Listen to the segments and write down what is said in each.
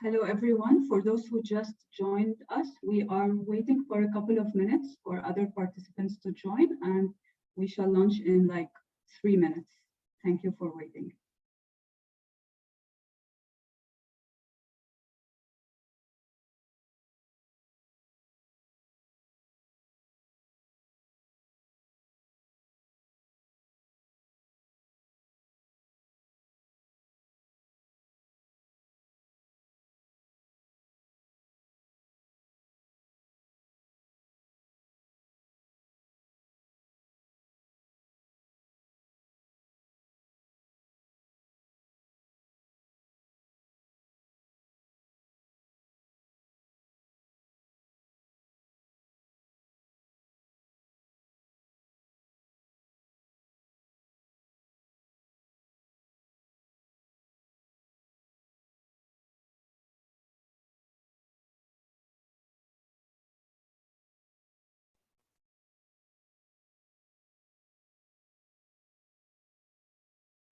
Hello, everyone. For those who just joined us, we are waiting for a couple of minutes for other participants to join, and we shall launch in like 3 minutes. Thank you for waiting.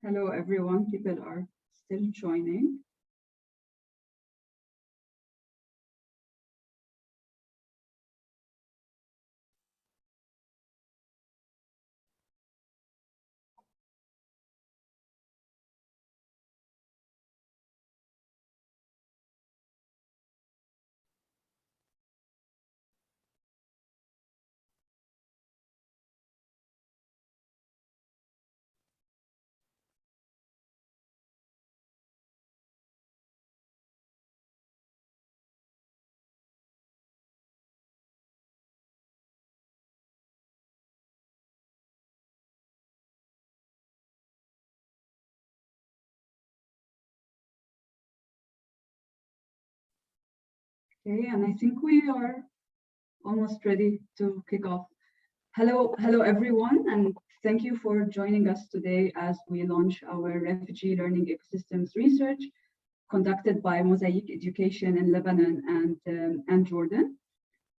Hello, everyone. People are still joining. Okay, and I think we are almost ready to kick off. Hello, everyone, and thank you for joining us today as we launch our refugee learning ecosystems research conducted by Mosaik Education in Lebanon and Jordan.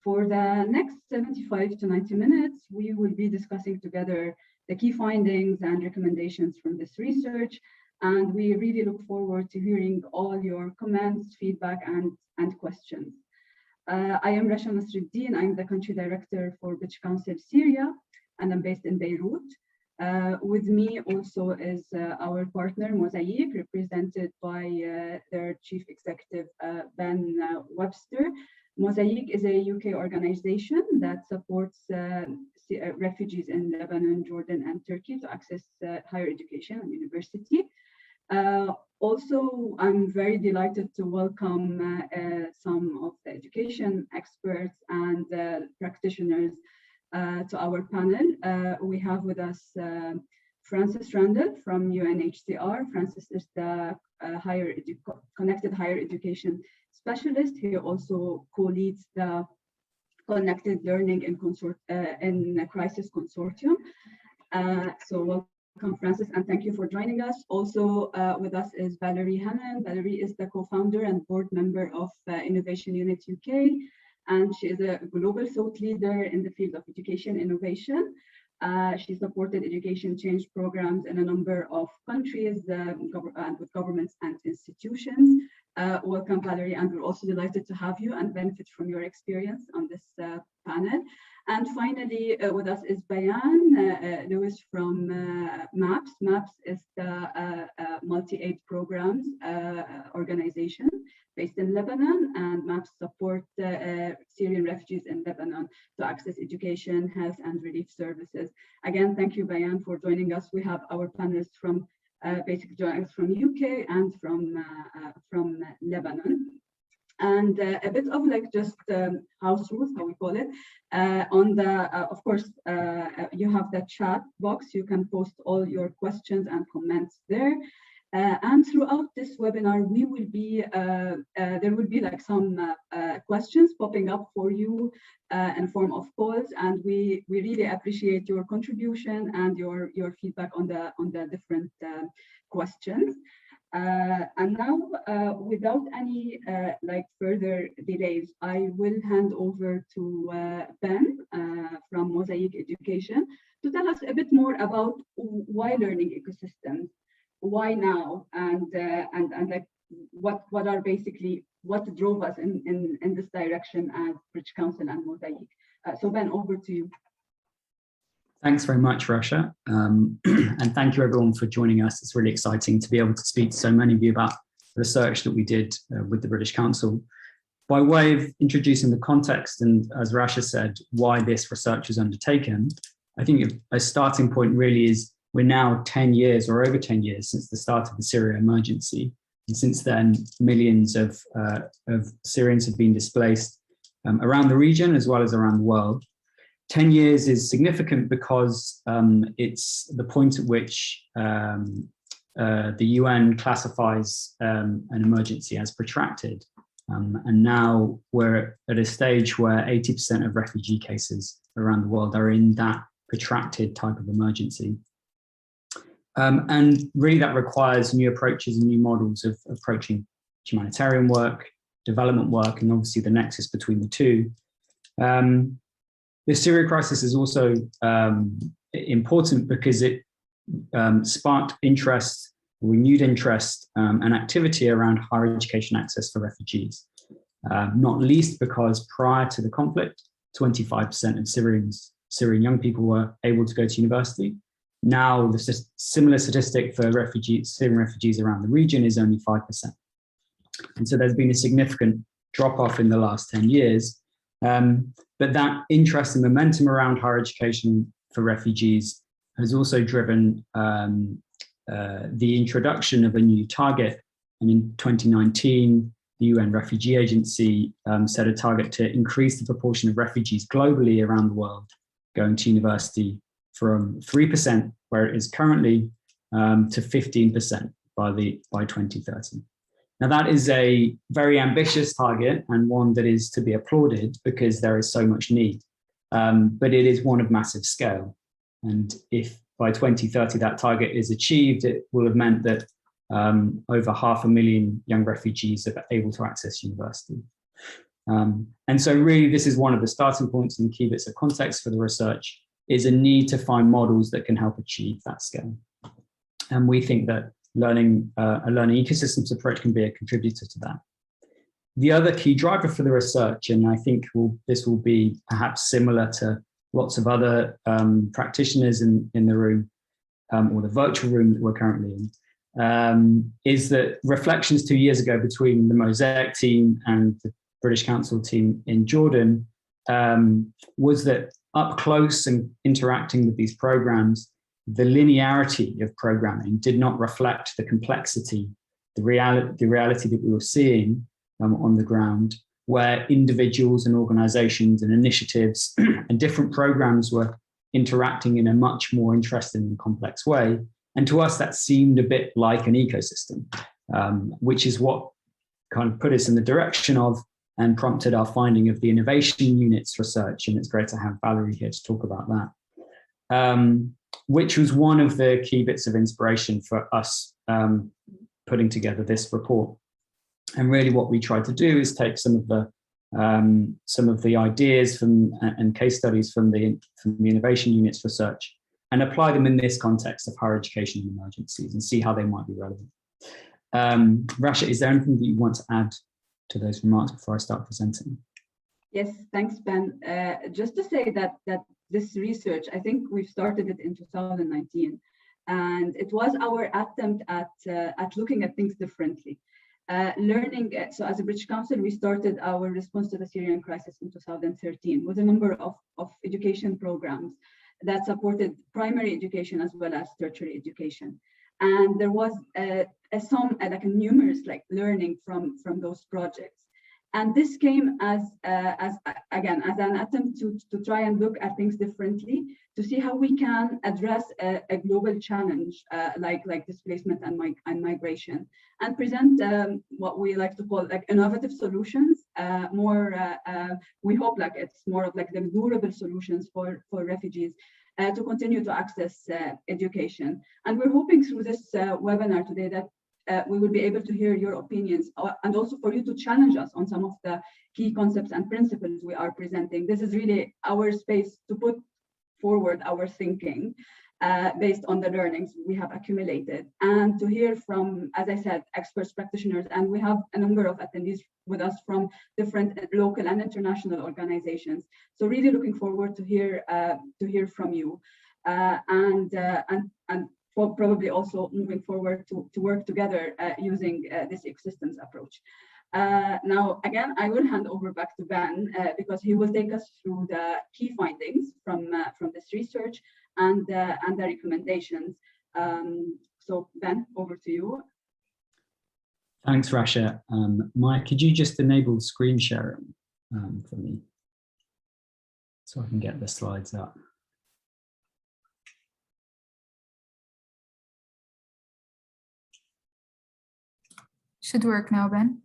For the next 75 to 90 minutes, we will be discussing together the key findings and recommendations from this research, and we really look forward to hearing all your comments, feedback, and questions. I am Rasha Nasruddin. I'm the country director for Beach Council Syria, and I'm based in Beirut. With me also is our partner, Mosaik, represented by their chief executive, Ben Webster. Mosaik is a UK organization that supports refugees in Lebanon, Jordan, and Turkey to access higher education and university. Also, I'm very delighted to welcome some of the education experts and practitioners to our panel. We have with us Francis Randle from UNHCR. Francis is the Connected Higher Education Specialist. He also co-leads the Connected Learning in Crisis Consortium. So welcome, Francis, and thank you for joining us. Also with us is Valerie Hannon. Valerie is the co-founder and board member of Innovation Unit UK, and she is a global thought leader in the field of education innovation. She supported education change programs in a number of countries with governments and institutions. Welcome, Valerie, and we're also delighted to have you and benefit from your experience on this panel. And finally, with us is Bayan Lewis from MAPS. MAPS is the multi-aid programs organization based in Lebanon, and MAPS support Syrian refugees in Lebanon to access education, health, and relief services. Again, thank you, Bayan, for joining us. We have our panelists from basically joining us from UK and from Lebanon. And a bit of like just house rules, how we call it. On the, of course, you have the chat box. You can post all your questions and comments there. And throughout this webinar, we will be there will be like some questions popping up for you in form of polls, and we really appreciate your contribution and your feedback on the different questions. And now, without any like further delays, I will hand over to Ben from Mosaik Education to tell us a bit more about why learning ecosystems, why now, and like what are basically what drove us in this direction as British Council and Mosaik. So Ben, over to you. Thanks very much, Rasha. And thank you everyone for joining us. It's really exciting to be able to speak to so many of you about research that we did with the British Council. By way of introducing the context, and as Rasha said, why this research was undertaken, I think a starting point really is we're now 10 years or over 10 years since the start of the Syria emergency. And since then, millions of Syrians have been displaced around the region as well as around the world. 10 years is significant because it's the point at which the UN classifies an emergency as protracted. And now we're at a stage where 80% of refugee cases around the world are in that protracted type of emergency. And really that requires new approaches and new models of approaching humanitarian work, development work, and obviously the nexus between the two. The Syria crisis is also important because it sparked interest, renewed interest and activity around higher education access for refugees, not least because prior to the conflict, 25% of Syrian young people were able to go to university. Now, the similar statistic for Syrian refugees around the region is only 5%. And so there's been a significant drop-off in the last 10 years. But that interest and momentum around higher education for refugees has also driven the introduction of a new target. And in 2019, the UN Refugee Agency set a target to increase the proportion of refugees globally around the world going to university from 3%, where it is currently, to 15% by 2030. Now that is a very ambitious target and one that is to be applauded because there is so much need, but it is one of massive scale. And if by 2030 that target is achieved, it will have meant that over 500,000 young refugees are able to access university. And so really this is one of the starting points and the key bits of context for the research is a need to find models that can help achieve that scale. And we think that a learning ecosystems approach can be a contributor to that. The other key driver for the research, and I think this will be perhaps similar to lots of other practitioners in the room or the virtual room that we're currently in, is that reflections 2 years ago between the Mosaik team and the British Council team in Jordan was that up close and interacting with these programs, the linearity of programming did not reflect the complexity, the reality that we were seeing on the ground, where individuals and organizations and initiatives and different programs were interacting in a much more interesting and complex way. And to us, that seemed a bit like an ecosystem, which is what kind of put us in the direction of and prompted our finding of the innovation units research. And it's great to have Valerie here to talk about that, which was one of the key bits of inspiration for us putting together this report. And really what we tried to do is take some of the ideas and case studies from the innovation units research and apply them in this context of higher education and emergencies and see how they might be relevant. Rasha, is there anything that you want to add to those remarks before I start presenting? Yes, thanks, Ben. Just to say that this research, I think we've started it in 2019, and it was our attempt at looking at things differently. So as a British Council, we started our response to the Syrian crisis in 2013 with a number of education programs that supported primary education as well as tertiary education. And there was numerous learning from those projects. And this came as an attempt to try and look at things differently, to see how we can address a global challenge like displacement and migration, and present what we like to call innovative solutions. We hope it's more of the durable solutions for refugees to continue to access education. And we're hoping through this webinar today that we will be able to hear your opinions and also for you to challenge us on some of the key concepts and principles we are presenting. This is really our space to put forward our thinking based on the learnings we have accumulated, and to hear from, as I said, experts, practitioners, and we have a number of attendees with us from different local and international organizations. So really looking forward to hear from you, and probably also moving forward to work together using this ecosystems approach. Now, again, I will hand over back to Ben because he will take us through the key findings from this research and the recommendations. So Ben, over to you. Thanks, Rasha. Mike, could you just enable screen sharing for me so I can get the slides up? Should work now, Ben.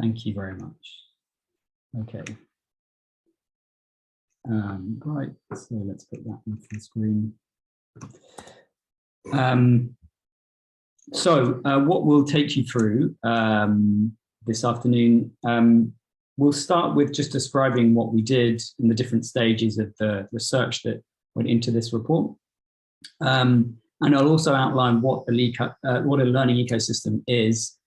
Thank you very much. Okay. Right, so let's put that onto the screen. What we'll take you through this afternoon, we'll start with just describing what we did in the different stages of the research that went into this report. And I'll also outline what a learning ecosystem is,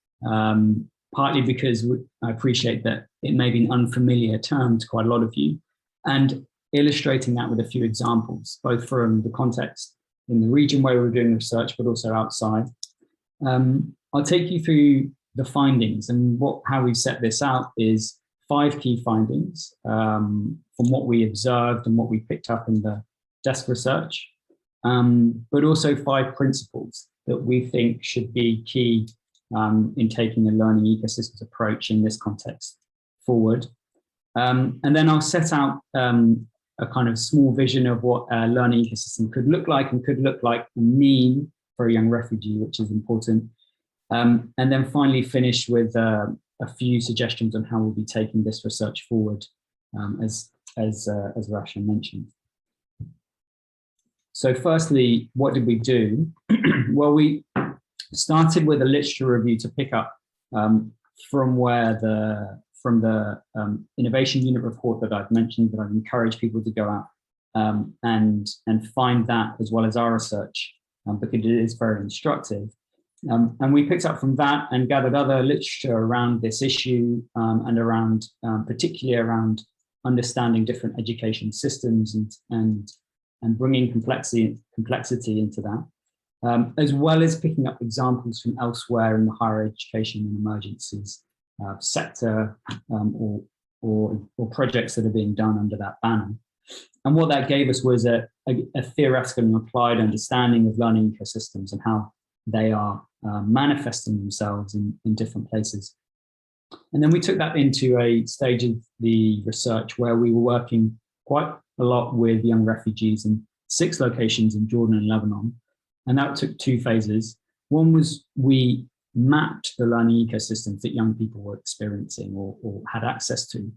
partly because I appreciate that it may be an unfamiliar term to quite a lot of you, and illustrating that with a few examples, both from the context in the region where we're doing research, but also outside. I'll take you through the findings, and how we set this out is 5 key findings from what we observed and what we picked up in the desk research, but also 5 principles that we think should be key in taking a learning ecosystems approach in this context forward. And then I'll set out a kind of small vision of what a learning ecosystem could look like and mean for a young refugee, which is important. And then finally finish with a few suggestions on how we'll be taking this research forward, as Rasha mentioned. So firstly, what did we do? Well, we started with a literature review to pick up from the innovation unit report that I've mentioned, that I've encouraged people to go out and find that, as well as our research, because it is very instructive. And we picked up from that and gathered other literature around this issue, and around, particularly around understanding different education systems and bringing complexity into that, as well as picking up examples from elsewhere in the higher education and emergencies sector, or projects that are being done under that banner. And what that gave us was a theoretical and applied understanding of learning ecosystems and how they are manifesting themselves in different places. And then we took that into a stage of the research where we were working quite a lot with young refugees in 6 locations in Jordan and Lebanon. And that took 2 phases. One was we mapped the learning ecosystems that young people were experiencing or had access to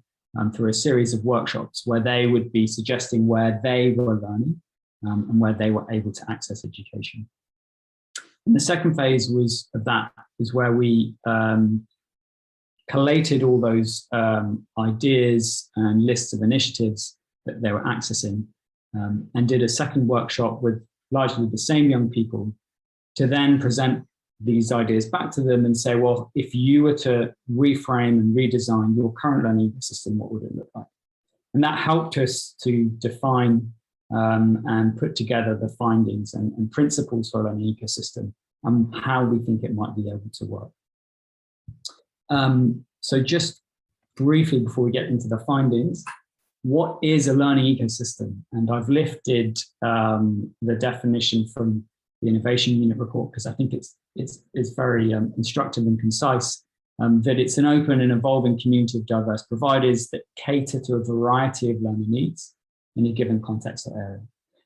through a series of workshops where they would be suggesting where they were learning and where they were able to access education. And the second phase was where we collated all those ideas and lists of initiatives that they were accessing, and did a second workshop with largely the same young people to then present these ideas back to them and say, well, if you were to reframe and redesign your current learning ecosystem, what would it look like? And that helped us to define and put together the findings and principles for a learning ecosystem and how we think it might be able to work. So just briefly before we get into the findings, what is a learning ecosystem? And I've lifted the definition from the innovation unit report because I think it's very instructive and concise, that it's an open and evolving community of diverse providers that cater to a variety of learning needs in a given context or area.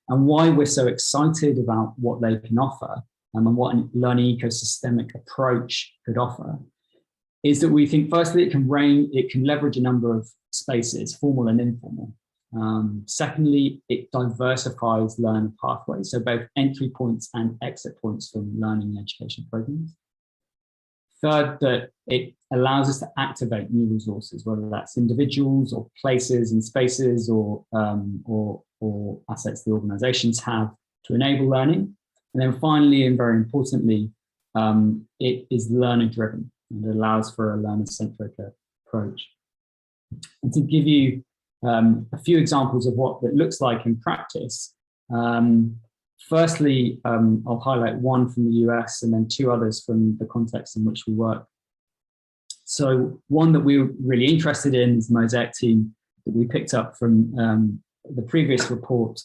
And why we're so excited about what they can offer and what a learning ecosystemic approach could offer is that we think, firstly, it can leverage a number of spaces, formal and informal. Secondly, it diversifies learner pathways, so both entry points and exit points from learning and education programs. Third, that it allows us to activate new resources, whether that's individuals or places and spaces or assets the organizations have to enable learning. And then finally, and very importantly, it is learner driven. and allows for a learner-centric approach. And to give you a few examples of what that looks like in practice, firstly, I'll highlight one from the US and then two others from the context in which we work. So one that we were really interested in is the Mosaik team that we picked up from the previous report,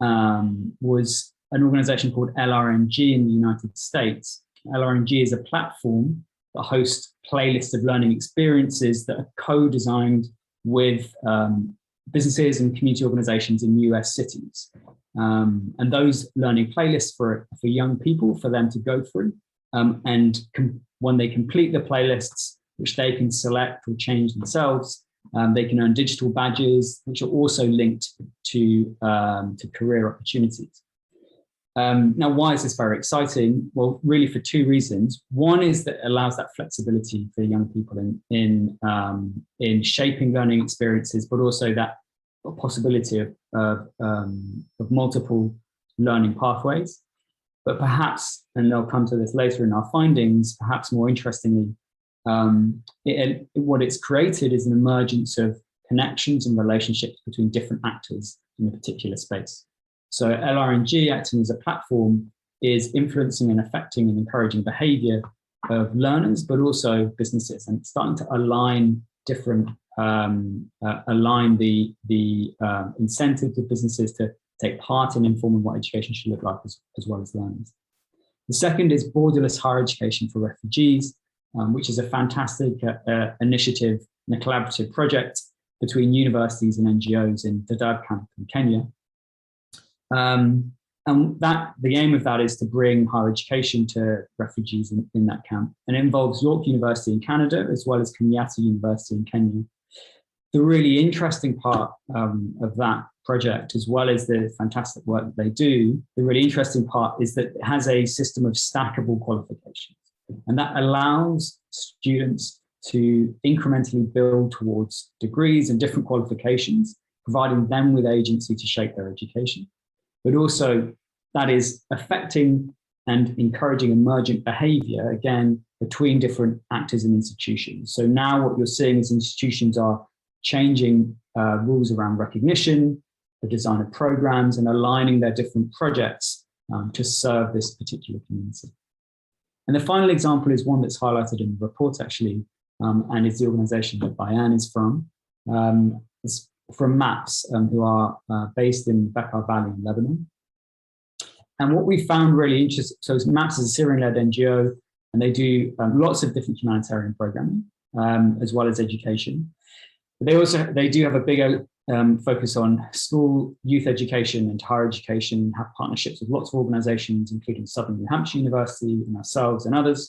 was an organization called LRNG in the United States. LRNG is a platform that hosts playlists of learning experiences that are co-designed with businesses and community organizations in US cities. And those learning playlists for young people, for them to go through. And when they complete the playlists, which they can select or change themselves, they can earn digital badges, which are also linked to career opportunities. Now, why is this very exciting? Well, really for two reasons. One is that it allows that flexibility for young people in shaping learning experiences, but also that possibility of multiple learning pathways. But perhaps, and they'll come to this later in our findings, perhaps more interestingly, what it's created is an emergence of connections and relationships between different actors in a particular space. So LRNG, acting as a platform, is influencing and affecting and encouraging behavior of learners, but also businesses, and starting to align different, align the incentives of businesses to take part in informing what education should look like, as well as learners. The second is Borderless Higher Education for Refugees, which is a fantastic initiative and a collaborative project between universities and NGOs in Dadaab camp in Kenya. And the aim of that is to bring higher education to refugees in that camp. And it involves York University in Canada, as well as Kenyatta University in Kenya. The really interesting part of that project, as well as the fantastic work that they do, the really interesting part is that it has a system of stackable qualifications. And that allows students to incrementally build towards degrees and different qualifications, providing them with agency to shape their education. But also that is affecting and encouraging emergent behavior, again, between different actors and institutions. So now what you're seeing is institutions are changing rules around recognition, the design of programs, and aligning their different projects to serve this particular community. And the final example is one that's highlighted in the report, actually, and is the organization that Bayan is from. It's from MAPS, who are based in Bekaa Valley in Lebanon. And what we found really interesting, so MAPS is a Syrian-led NGO, and they do lots of different humanitarian programming, as well as education. But they do have a bigger focus on school, youth education and higher education, have partnerships with lots of organizations, including Southern New Hampshire University and ourselves and others.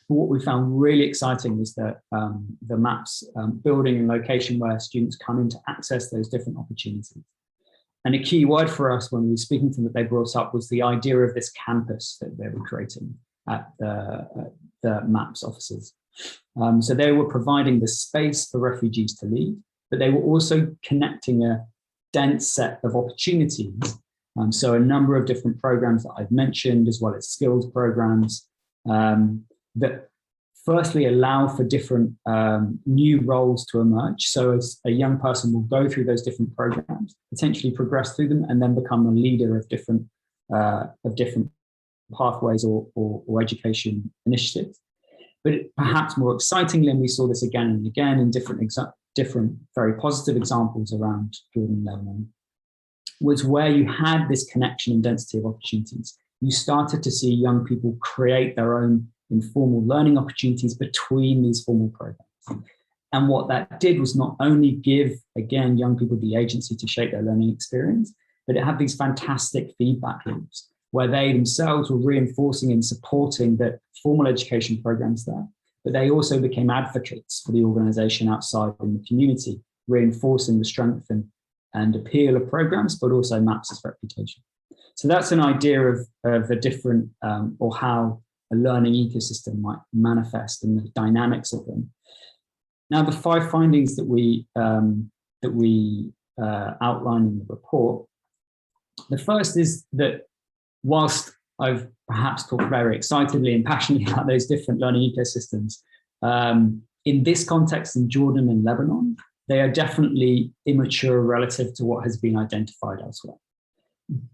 But what we found really exciting was that the MAPS building and location where students come in to access those different opportunities. And a key word for us when we were speaking to them that they brought up was the idea of this campus that they were creating at the MAPS offices. So they were providing the space for refugees to lead, but they were also connecting a dense set of opportunities. So a number of different programs that I've mentioned, as well as skills programs, that firstly allow for different new roles to emerge. So as a young person will go through those different programs, potentially progress through them, and then become a leader of different pathways or education initiatives. But perhaps more excitingly, and we saw this again and again in different very positive examples around Jordan and Lebanon, was where you had this connection and density of opportunities. You started to see young people create their own informal learning opportunities between these formal programs. And what that did was not only give, again, young people the agency to shape their learning experience, but it had these fantastic feedback loops where they themselves were reinforcing and supporting the formal education programs there, but they also became advocates for the organization outside in the community, reinforcing the strength and appeal of programs, but also MAPS's reputation. So that's an idea of the different, or how a learning ecosystem might manifest and the dynamics of them. Now, the 5 findings that we outline in the report, the first is that whilst I've perhaps talked very excitedly and passionately about those different learning ecosystems. In this context, in Jordan and Lebanon, they are definitely immature relative to what has been identified elsewhere.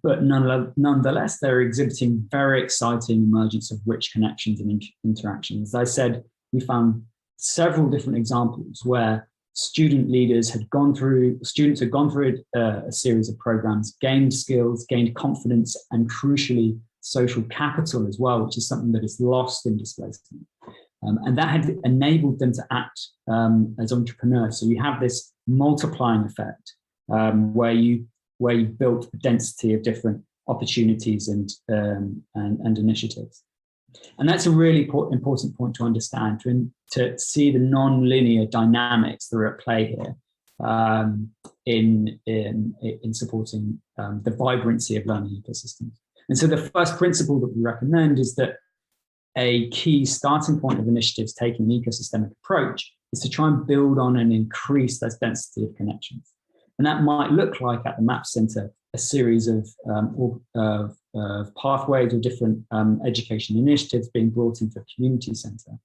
But nonetheless, they're exhibiting very exciting emergence of rich connections and interactions. As I said, we found several different examples where students had gone through a series of programs, gained skills, gained confidence, and crucially, social capital as well, which is something that is lost in displacement. And that had enabled them to act as entrepreneurs. So you have this multiplying effect where you built a density of different opportunities and initiatives. And that's a really important point to understand, to see the non-linear dynamics that are at play here in supporting the vibrancy of learning ecosystems. And so the first principle that we recommend is that a key starting point of initiatives taking an ecosystemic approach is to try and build on and increase that density of connections. And that might look like at the MAP Center, a series of pathways or different education initiatives being brought into a community center.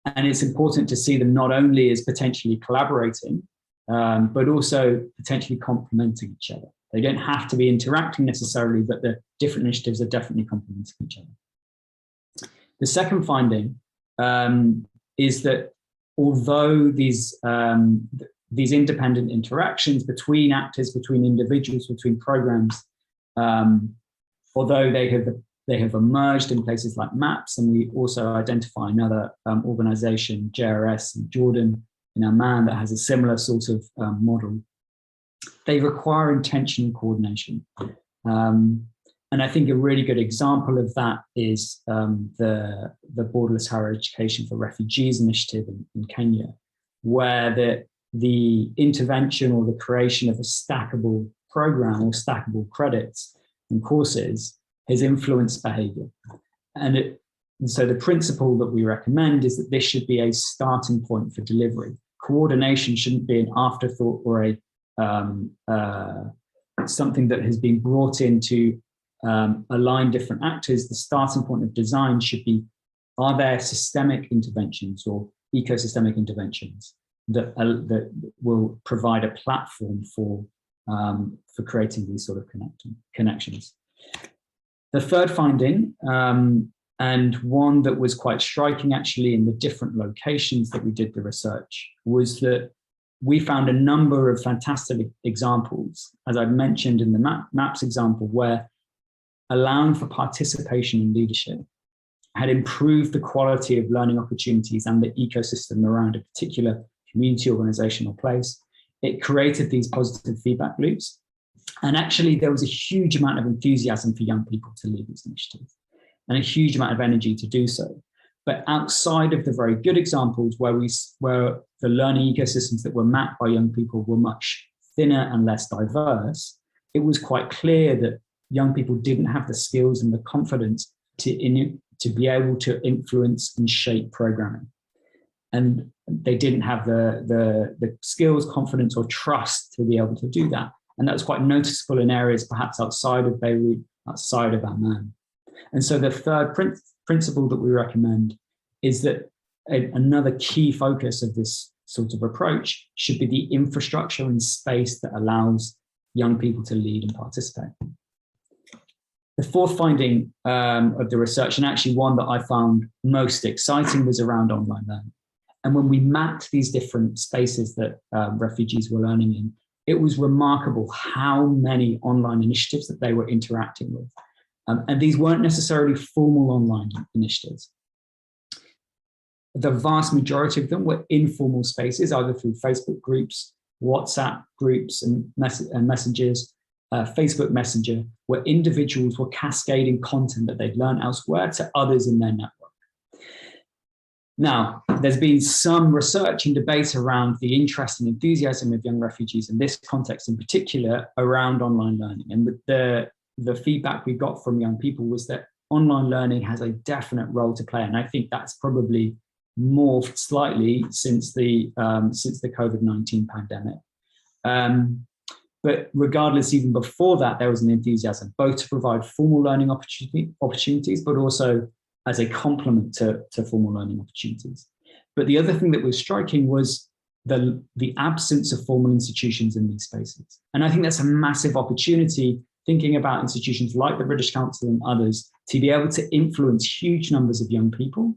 And it's important to see them not only as potentially collaborating, but also potentially complementing each other. They don't have to be interacting necessarily, but the different initiatives are definitely complementing each other. The second finding is that although these independent interactions between actors, between individuals, between programs, although they have emerged in places like MAPS, and we also identify another organization, JRS in Jordan, in Amman, that has a similar sort of model, they require intentional coordination. And I think a really good example of that is the Borderless Higher Education for Refugees initiative in Kenya, where the intervention or the creation of a stackable program or stackable credits and courses has influenced behavior. And so the principle that we recommend is that this should be a starting point for delivery. Coordination shouldn't be an afterthought or something that has been brought in to align different actors. The starting point of design should be, are there systemic interventions or ecosystemic interventions that will provide a platform for creating these sort of connections. The third finding, and one that was quite striking actually in the different locations that we did the research, was that we found a number of fantastic examples, as I mentioned in the MAPS example, where allowing for participation in leadership had improved the quality of learning opportunities and the ecosystem around a particular community, organization, or place. It created these positive feedback loops. And actually, there was a huge amount of enthusiasm for young people to lead these initiatives and a huge amount of energy to do so. But outside of the very good examples where the learning ecosystems that were mapped by young people were much thinner and less diverse, it was quite clear that young people didn't have the skills and the confidence to be able to influence and shape programming. And they didn't have the skills, confidence, or trust to be able to do that. And that was quite noticeable in areas perhaps outside of Beirut, outside of Amman. And so the third principle that we recommend is that another key focus of this sort of approach should be the infrastructure and space that allows young people to lead and participate. The fourth finding of the research, and actually one that I found most exciting, was around online learning. And when we mapped these different spaces that refugees were learning in, it was remarkable how many online initiatives that they were interacting with. And these weren't necessarily formal online initiatives. The vast majority of them were informal spaces, either through Facebook groups, WhatsApp groups and messages, Facebook Messenger, where individuals were cascading content that they'd learned elsewhere to others in their network. Now, there's been some research and debate around the interest and enthusiasm of young refugees in this context in particular around online learning. And the feedback we got from young people was that online learning has a definite role to play. And I think that's probably morphed slightly since the COVID-19 pandemic. But regardless, even before that, there was an enthusiasm, both to provide formal learning opportunities, but also as a complement to formal learning opportunities. But the other thing that was striking was the absence of formal institutions in these spaces. And I think that's a massive opportunity, thinking about institutions like the British Council and others, to be able to influence huge numbers of young people,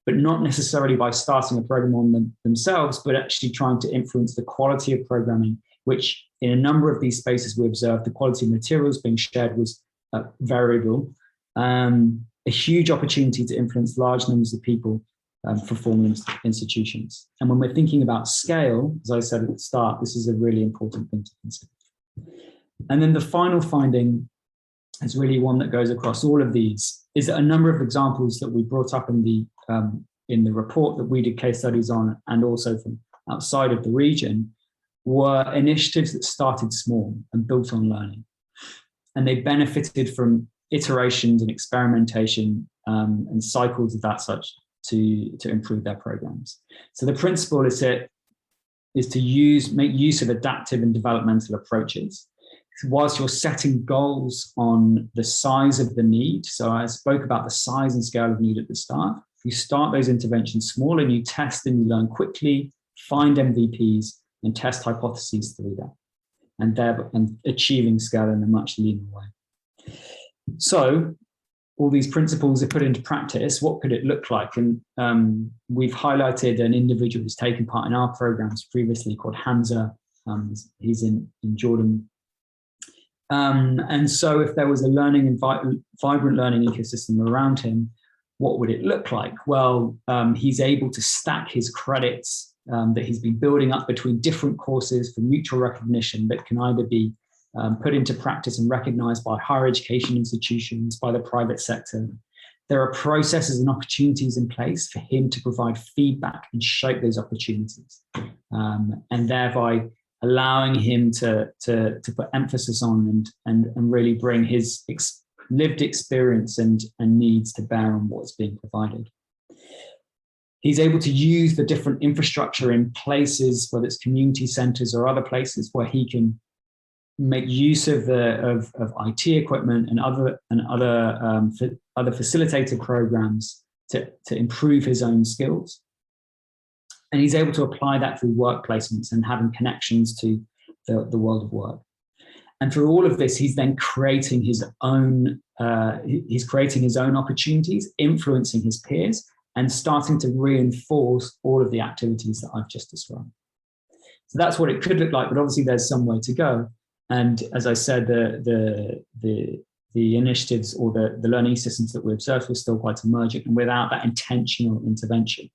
but not necessarily by starting a program on them themselves, but actually trying to influence the quality of programming, which in a number of these spaces we observed the quality of materials being shared was variable. A huge opportunity to influence large numbers of people for formal institutions. And when we're thinking about scale, as I said at the start, this is a really important thing to consider. And then the final finding is really one that goes across all of these, is that a number of examples that we brought up in the report that we did case studies on, and also from outside of the region, were initiatives that started small and built on learning. And they benefited from iterations and experimentation and cycles of that such to improve their programs. So the principle is to make use of adaptive and developmental approaches. Whilst you're setting goals on the size of the need, so I spoke about the size and scale of need at the start, you start those interventions small and you test and you learn quickly, find MVPs and test hypotheses through that, and achieving scale in a much leaner way. So all these principles are put into practice. What could it look like? And we've highlighted an individual who's taken part in our programs previously called Hamza. He's in Jordan. And so if there was a vibrant learning ecosystem around him, what would it look like? Well, he's able to stack his credits that he's been building up between different courses for mutual recognition that can either be put into practice and recognized by higher education institutions, by the private sector. There are processes and opportunities in place for him to provide feedback and shape those opportunities, and thereby allowing him to put emphasis on and really bring his lived experience and needs to bear on what's being provided. He's able to use the different infrastructure in places, whether it's community centers or other places, where he can make use of IT equipment and other facilitated programs to improve his own skills. And he's able to apply that through work placements and having connections to the world of work. And through all of this, he's then creating his own opportunities, influencing his peers, and starting to reinforce all of the activities that I've just described. So that's what it could look like, but obviously there's some way to go. And as I said, the initiatives or the learning systems that we observed were still quite emergent and without that intentional intervention.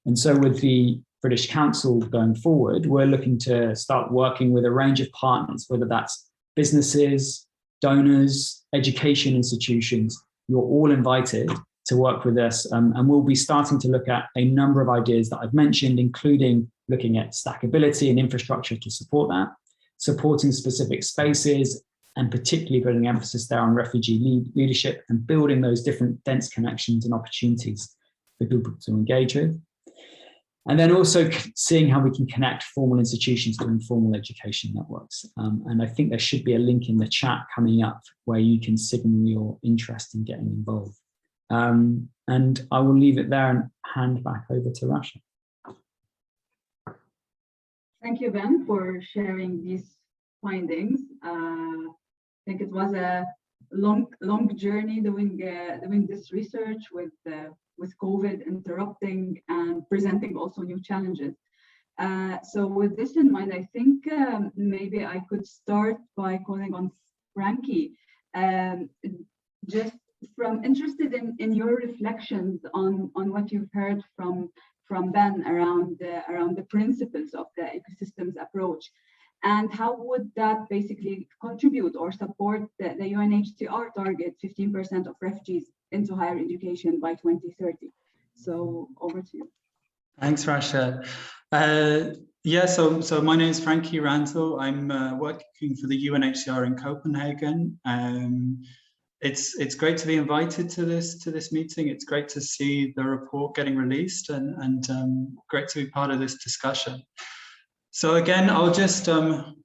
And so with the British Council going forward, we're looking to start working with a range of partners, whether that's businesses, donors, education institutions. You're all invited to work with us, and we'll be starting to look at a number of ideas that I've mentioned, including looking at stackability and infrastructure to support that, supporting specific spaces, and particularly putting emphasis there on refugee leadership and building those different dense connections and opportunities for people to engage with. And then also seeing how we can connect formal institutions to informal education networks. And I think there should be a link in the chat coming up where you can signal your interest in getting involved. And I will leave it there and hand back over to Rasha. Thank you, Ben, for sharing these findings. I think it was a long journey doing this research with COVID interrupting and presenting also new challenges. So with this in mind, I think maybe I could start by calling on Frankie. Just interested in your reflections on what you've heard from Ben around the principles of the ecosystems approach, and how would that basically contribute or support the UNHCR target 15% of refugees into higher education by 2030. So over to you. Thanks, Rasha. So my name is Frankie Randle. I'm working for the UNHCR in Copenhagen. It's great to be invited to this meeting. It's great to see the report getting released and great to be part of this discussion. So again, I'll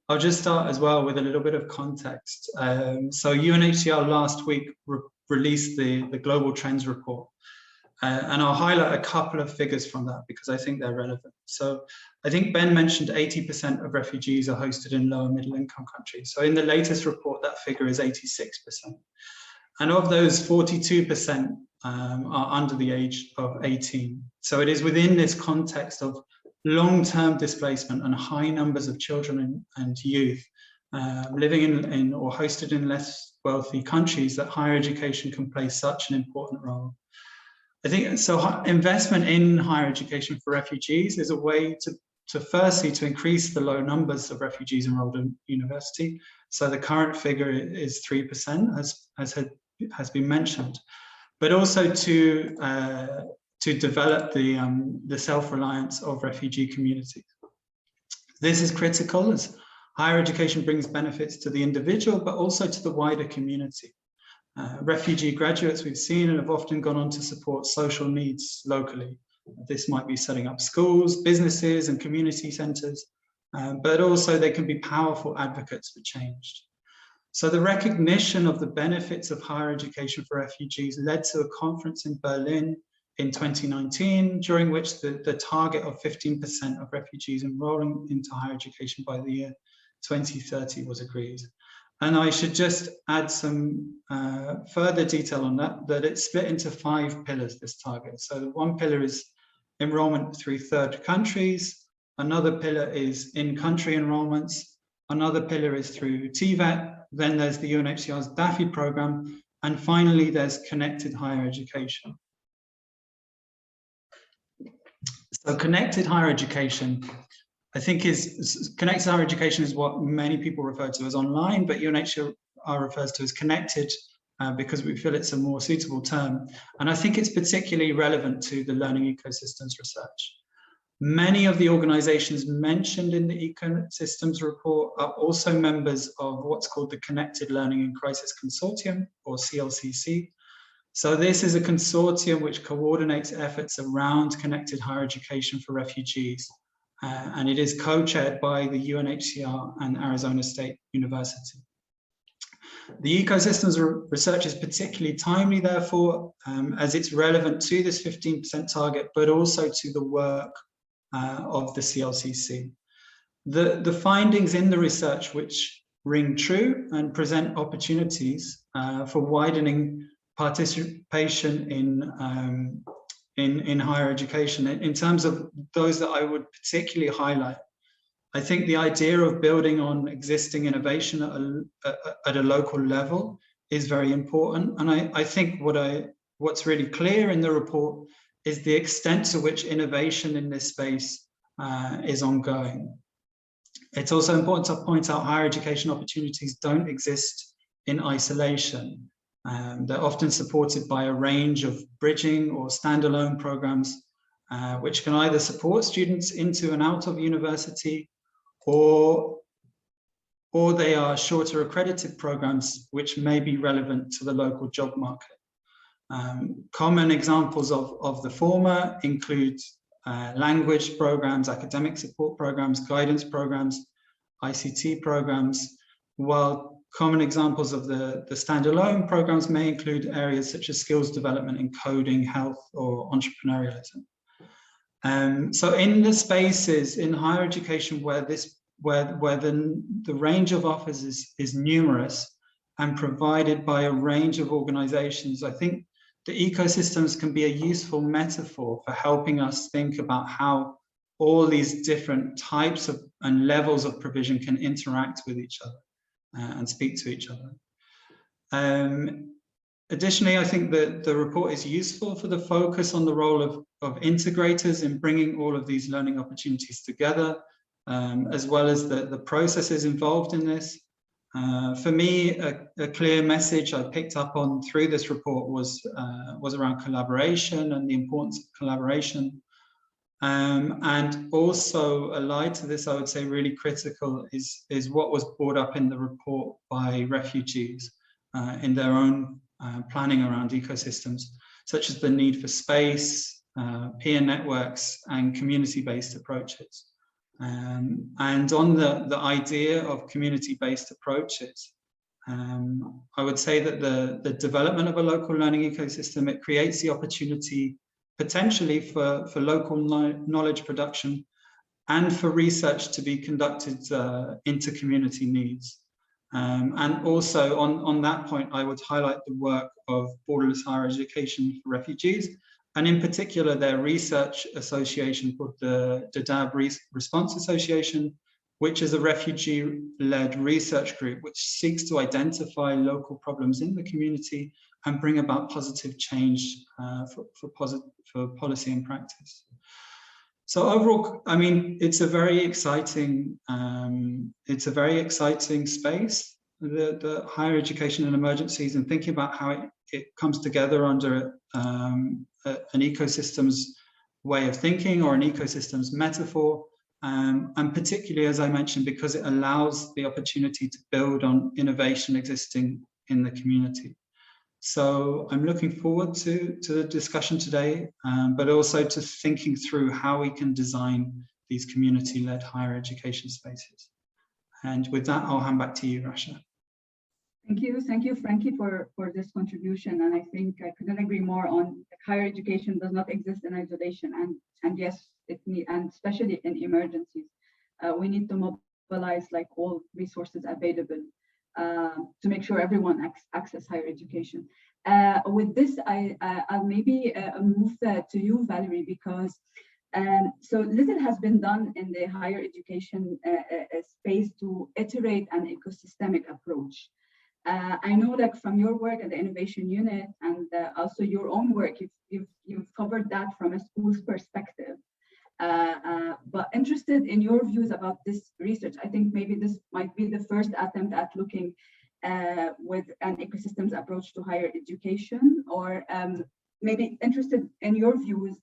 I'll just start as well with a little bit of context. So UNHCR last week released the Global Trends Report. And I'll highlight a couple of figures from that because I think they're relevant. So I think Ben mentioned 80% of refugees are hosted in low and middle income countries. So in the latest report, that figure is 86%. And of those, 42% are under the age of 18. So it is within this context of long-term displacement and high numbers of children and youth living in or hosted in less wealthy countries that higher education can play such an important role. I think so. Investment in higher education for refugees is a way to firstly to increase the low numbers of refugees enrolled in university. So the current figure is 3%, has been mentioned, but also to develop the self-reliance of refugee communities. This is critical as higher education brings benefits to the individual, but also to the wider community. Refugee graduates we've seen and have often gone on to support social needs locally. This might be setting up schools, businesses and community centres, but also they can be powerful advocates for change. So the recognition of the benefits of higher education for refugees led to a conference in Berlin in 2019, during which the target of 15% of refugees enrolling into higher education by the year 2030 was agreed. And I should just add some further detail on that it's split into 5 pillars, this target. So one pillar is enrollment through third countries. Another pillar is in-country enrollments. Another pillar is through TVET. Then there's the UNHCR's DAFI program. And finally, there's connected higher education. So connected higher education, I think connected higher education is what many people refer to as online, but UNHCR refers to as connected because we feel it's a more suitable term. And I think it's particularly relevant to the learning ecosystems research. Many of the organizations mentioned in the ecosystems report are also members of what's called the Connected Learning in Crisis Consortium, or CLCC. So this is a consortium which coordinates efforts around connected higher education for refugees. And it is co-chaired by the UNHCR and Arizona State University. The ecosystems research is particularly timely, therefore, as it's relevant to this 15% target, but also to the work of the CLCC. The findings in the research which ring true and present opportunities for widening participation in higher education. In terms of those that I would particularly highlight, I think the idea of building on existing innovation at a local level is very important. And I think what's really clear in the report is the extent to which innovation in this space is ongoing. It's also important to point out higher education opportunities don't exist in isolation. They're often supported by a range of bridging or standalone programs, which can either support students into and out of university, or they are shorter accredited programs which may be relevant to the local job market. Common examples of the former include language programs, academic support programs, guidance programs, ICT programs, while common examples of the standalone programs may include areas such as skills development in coding, health, or entrepreneurialism. So in the spaces in higher education where the range of offers is numerous and provided by a range of organizations, I think the ecosystems can be a useful metaphor for helping us think about how all these different types of and levels of provision can interact with each other and speak to each other. Additionally, I think that the report is useful for the focus on the role of integrators in bringing all of these learning opportunities together, as well as the processes involved in this. For me, a clear message I picked up on through this report was around collaboration and the importance of collaboration. And also allied to this, I would say really critical is what was brought up in the report by refugees in their own planning around ecosystems, such as the need for space, peer networks, and community-based approaches. And on the idea of community-based approaches, I would say that the development of a local learning ecosystem, it creates the opportunity potentially for local knowledge production and for research to be conducted into community needs. And also on that point, I would highlight the work of Borderless Higher Education for Refugees, and in particular their research association called the Dadaab Response Association, which is a refugee-led research group which seeks to identify local problems in the community and bring about positive change for policy and practice. So overall, I mean, it's a very exciting space, the higher education and emergencies, and thinking about how it comes together under an ecosystems way of thinking or an ecosystems metaphor. And particularly, as I mentioned, because it allows the opportunity to build on innovation existing in the community. So I'm looking forward to the discussion today, but also to thinking through how we can design these community-led higher education spaces. And with that, I'll hand back to you, Rasha. Thank you, Frankie, for this contribution. And I think I couldn't agree more on higher education does not exist in isolation. And yes, and especially in emergencies, we need to mobilize like all resources available to make sure everyone access higher education. With this, I'll maybe move to you, Valerie, because so little has been done in the higher education space to iterate an ecosystemic approach. I know, like from your work at the innovation unit and also your own work, you've covered that from a school's perspective. But interested in your views about this research. I think maybe this might be the first attempt at looking with an ecosystems approach to higher education, or maybe interested in your views,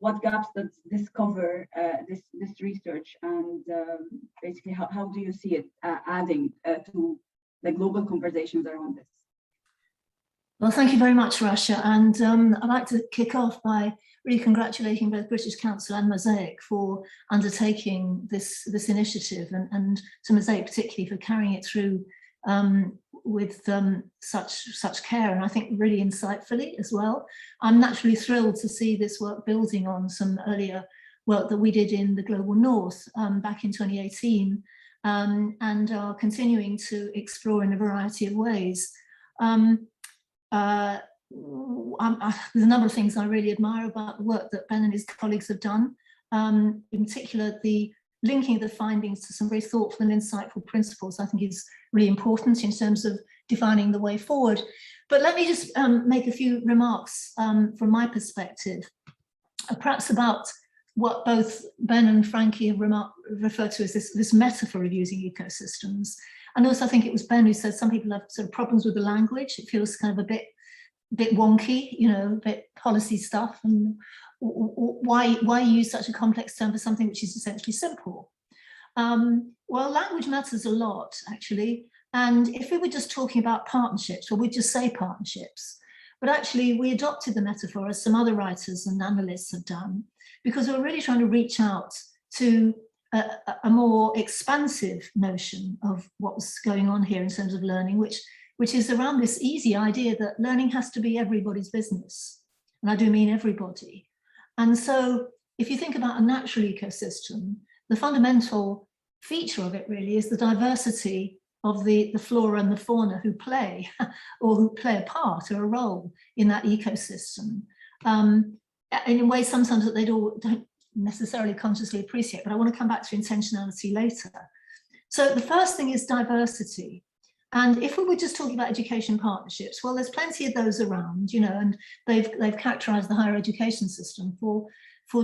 what gaps does this cover, this research, and basically how do you see it adding to the global conversations around this? Well, thank you very much, Rasha. And I'd like to kick off by really congratulating both British Council and Mosaik for undertaking this initiative, and to Mosaik particularly for carrying it through with such care, and I think really insightfully as well. I'm naturally thrilled to see this work building on some earlier work that we did in the Global North back in 2018, and are continuing to explore in a variety of ways. There's a number of things I really admire about the work that Ben and his colleagues have done, in particular the linking of the findings to some very thoughtful and insightful principles I think is really important in terms of defining the way forward. But let me just make a few remarks from my perspective, perhaps about what both Ben and Frankie have referred to as this metaphor of using ecosystems. And also I think it was Ben who said some people have sort of problems with the language. It feels kind of a bit wonky, you know, a bit policy stuff, and why use such a complex term for something which is essentially simple? Well, language matters a lot, actually. And if we were just talking about partnerships, well, we'd just say partnerships. But actually, we adopted the metaphor, as some other writers and analysts have done, because we're really trying to reach out to a more expansive notion of what's going on here in terms of learning, which is around this easy idea that learning has to be everybody's business. And I do mean everybody. And so if you think about a natural ecosystem, the fundamental feature of it really is the diversity of the flora and the fauna who play or who play a part or a role in that ecosystem in ways sometimes that they don't necessarily consciously appreciate, but I want to come back to intentionality later. So the first thing is diversity. And if we were just talking about education partnerships, well, there's plenty of those around, you know, and they've characterized the higher education system for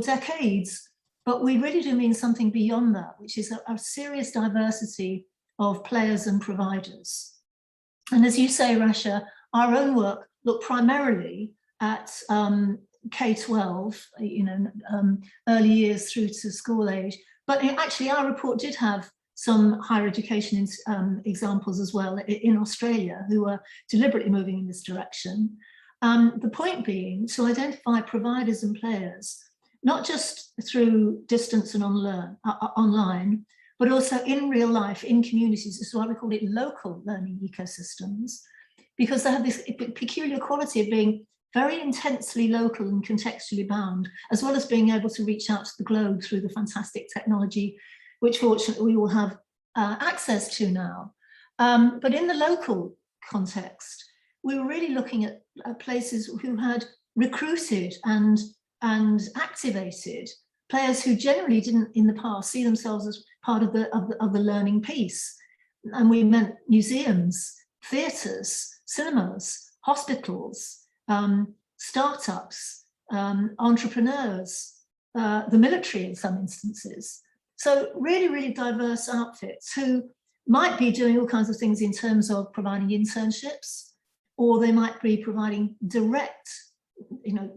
decades. But we really do mean something beyond that, which is a serious diversity of players and providers. And as you say, Rasha, our own work looked primarily at K-12, you know, early years through to school age. But actually, our report did have some higher education examples as well in Australia who are deliberately moving in this direction. The point being to identify providers and players not just through distance and online, but also in real life, in communities. This is why we call it local learning ecosystems, because they have this peculiar quality of being very intensely local and contextually bound, as well as being able to reach out to the globe through the fantastic technology, which fortunately we all have access to now. But in the local context, we were really looking at places who had recruited and activated players who generally didn't in the past see themselves as part of the learning piece. And we meant museums, theatres, cinemas, hospitals, startups, entrepreneurs, the military in some instances. So really, really diverse outfits who might be doing all kinds of things in terms of providing internships, or they might be providing direct,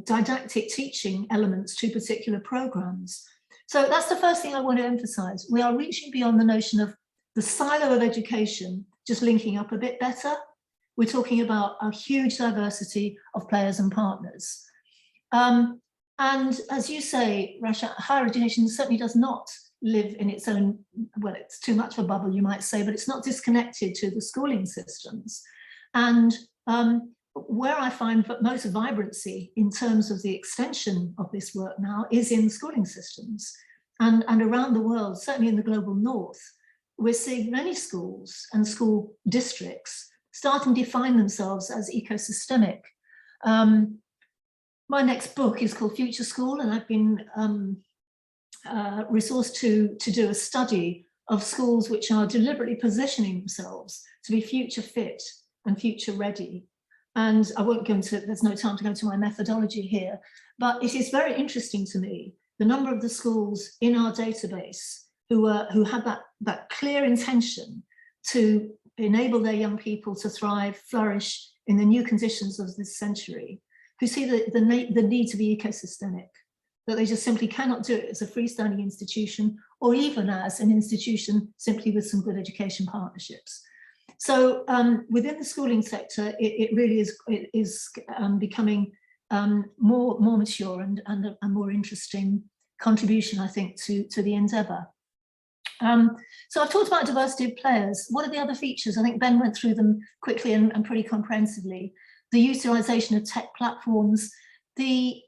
didactic teaching elements to particular programs. So that's the first thing I want to emphasize. We are reaching beyond the notion of the silo of education, just linking up a bit better. We're talking about a huge diversity of players and partners. And as you say, Rasha, higher education certainly does not live in its own, well, it's too much of a bubble, you might say, but it's not disconnected to the schooling systems. And where I find most vibrancy in terms of the extension of this work now is in schooling systems. And around the world, certainly in the global north, we're seeing many schools and school districts starting to define themselves as ecosystemic. My next book is called Future School, and I've been resourced to do a study of schools which are deliberately positioning themselves to be future fit and future ready. And I won't go into, there's no time to go into my methodology here, but it is very interesting to me, the number of the schools in our database who had that clear intention to enable their young people to thrive, flourish in the new conditions of this century, who see the need to be ecosystemic, that they just simply cannot do it as a freestanding institution, or even as an institution simply with some good education partnerships. So within the schooling sector, it really is becoming more mature and a more interesting contribution, I think, to the endeavour. So I've talked about diversity of players. What are the other features? I think Ben went through them quickly and pretty comprehensively. The utilisation of tech platforms, the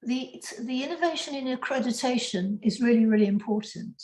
innovation in accreditation is really, really important.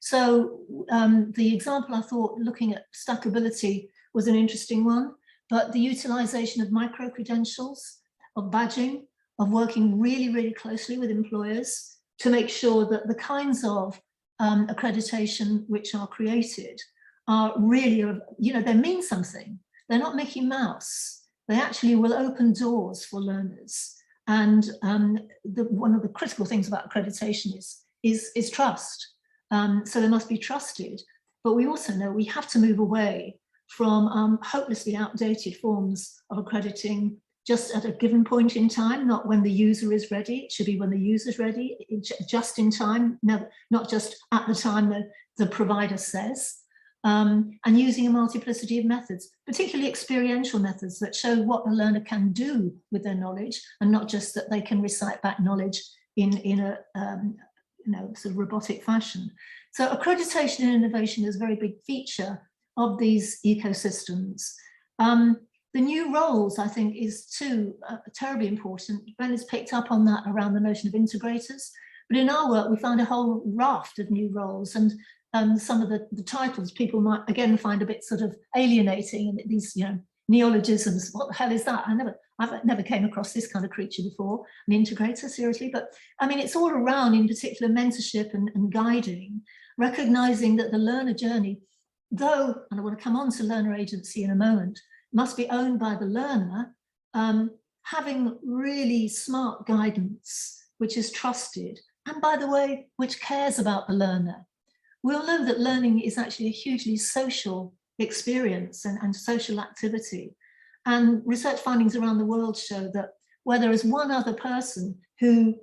So the example I thought looking at stackability was an interesting one, but the utilisation of micro-credentials, of badging, of working really, really closely with employers to make sure that the kinds of accreditation which are created are really, they mean something. They're not Mickey Mouse. They actually will open doors for learners. And one of the critical things about accreditation is trust. So they must be trusted. But we also know we have to move away from hopelessly outdated forms of accrediting just at a given point in time, not when the user is ready. It should be when the user is ready, just in time, not just at the time that the provider says. And using a multiplicity of methods, particularly experiential methods that show what the learner can do with their knowledge, and not just that they can recite back knowledge in a sort of robotic fashion. So accreditation and innovation is a very big feature of these ecosystems. The new roles, I think, is too terribly important. Ben has picked up on that around the notion of integrators. But in our work, we found a whole raft of new roles, and some of the titles people might again find a bit sort of alienating, and these neologisms. What the hell is that? I've never came across this kind of creature before, an integrator, seriously. But I mean, it's all around, in particular, mentorship and guiding, recognizing that the learner journey, though, and I want to come on to learner agency in a moment, must be owned by the learner, having really smart guidance, which is trusted, and by the way, which cares about the learner. We all know that learning is actually a hugely social experience and social activity. And research findings around the world show that where there is one other person who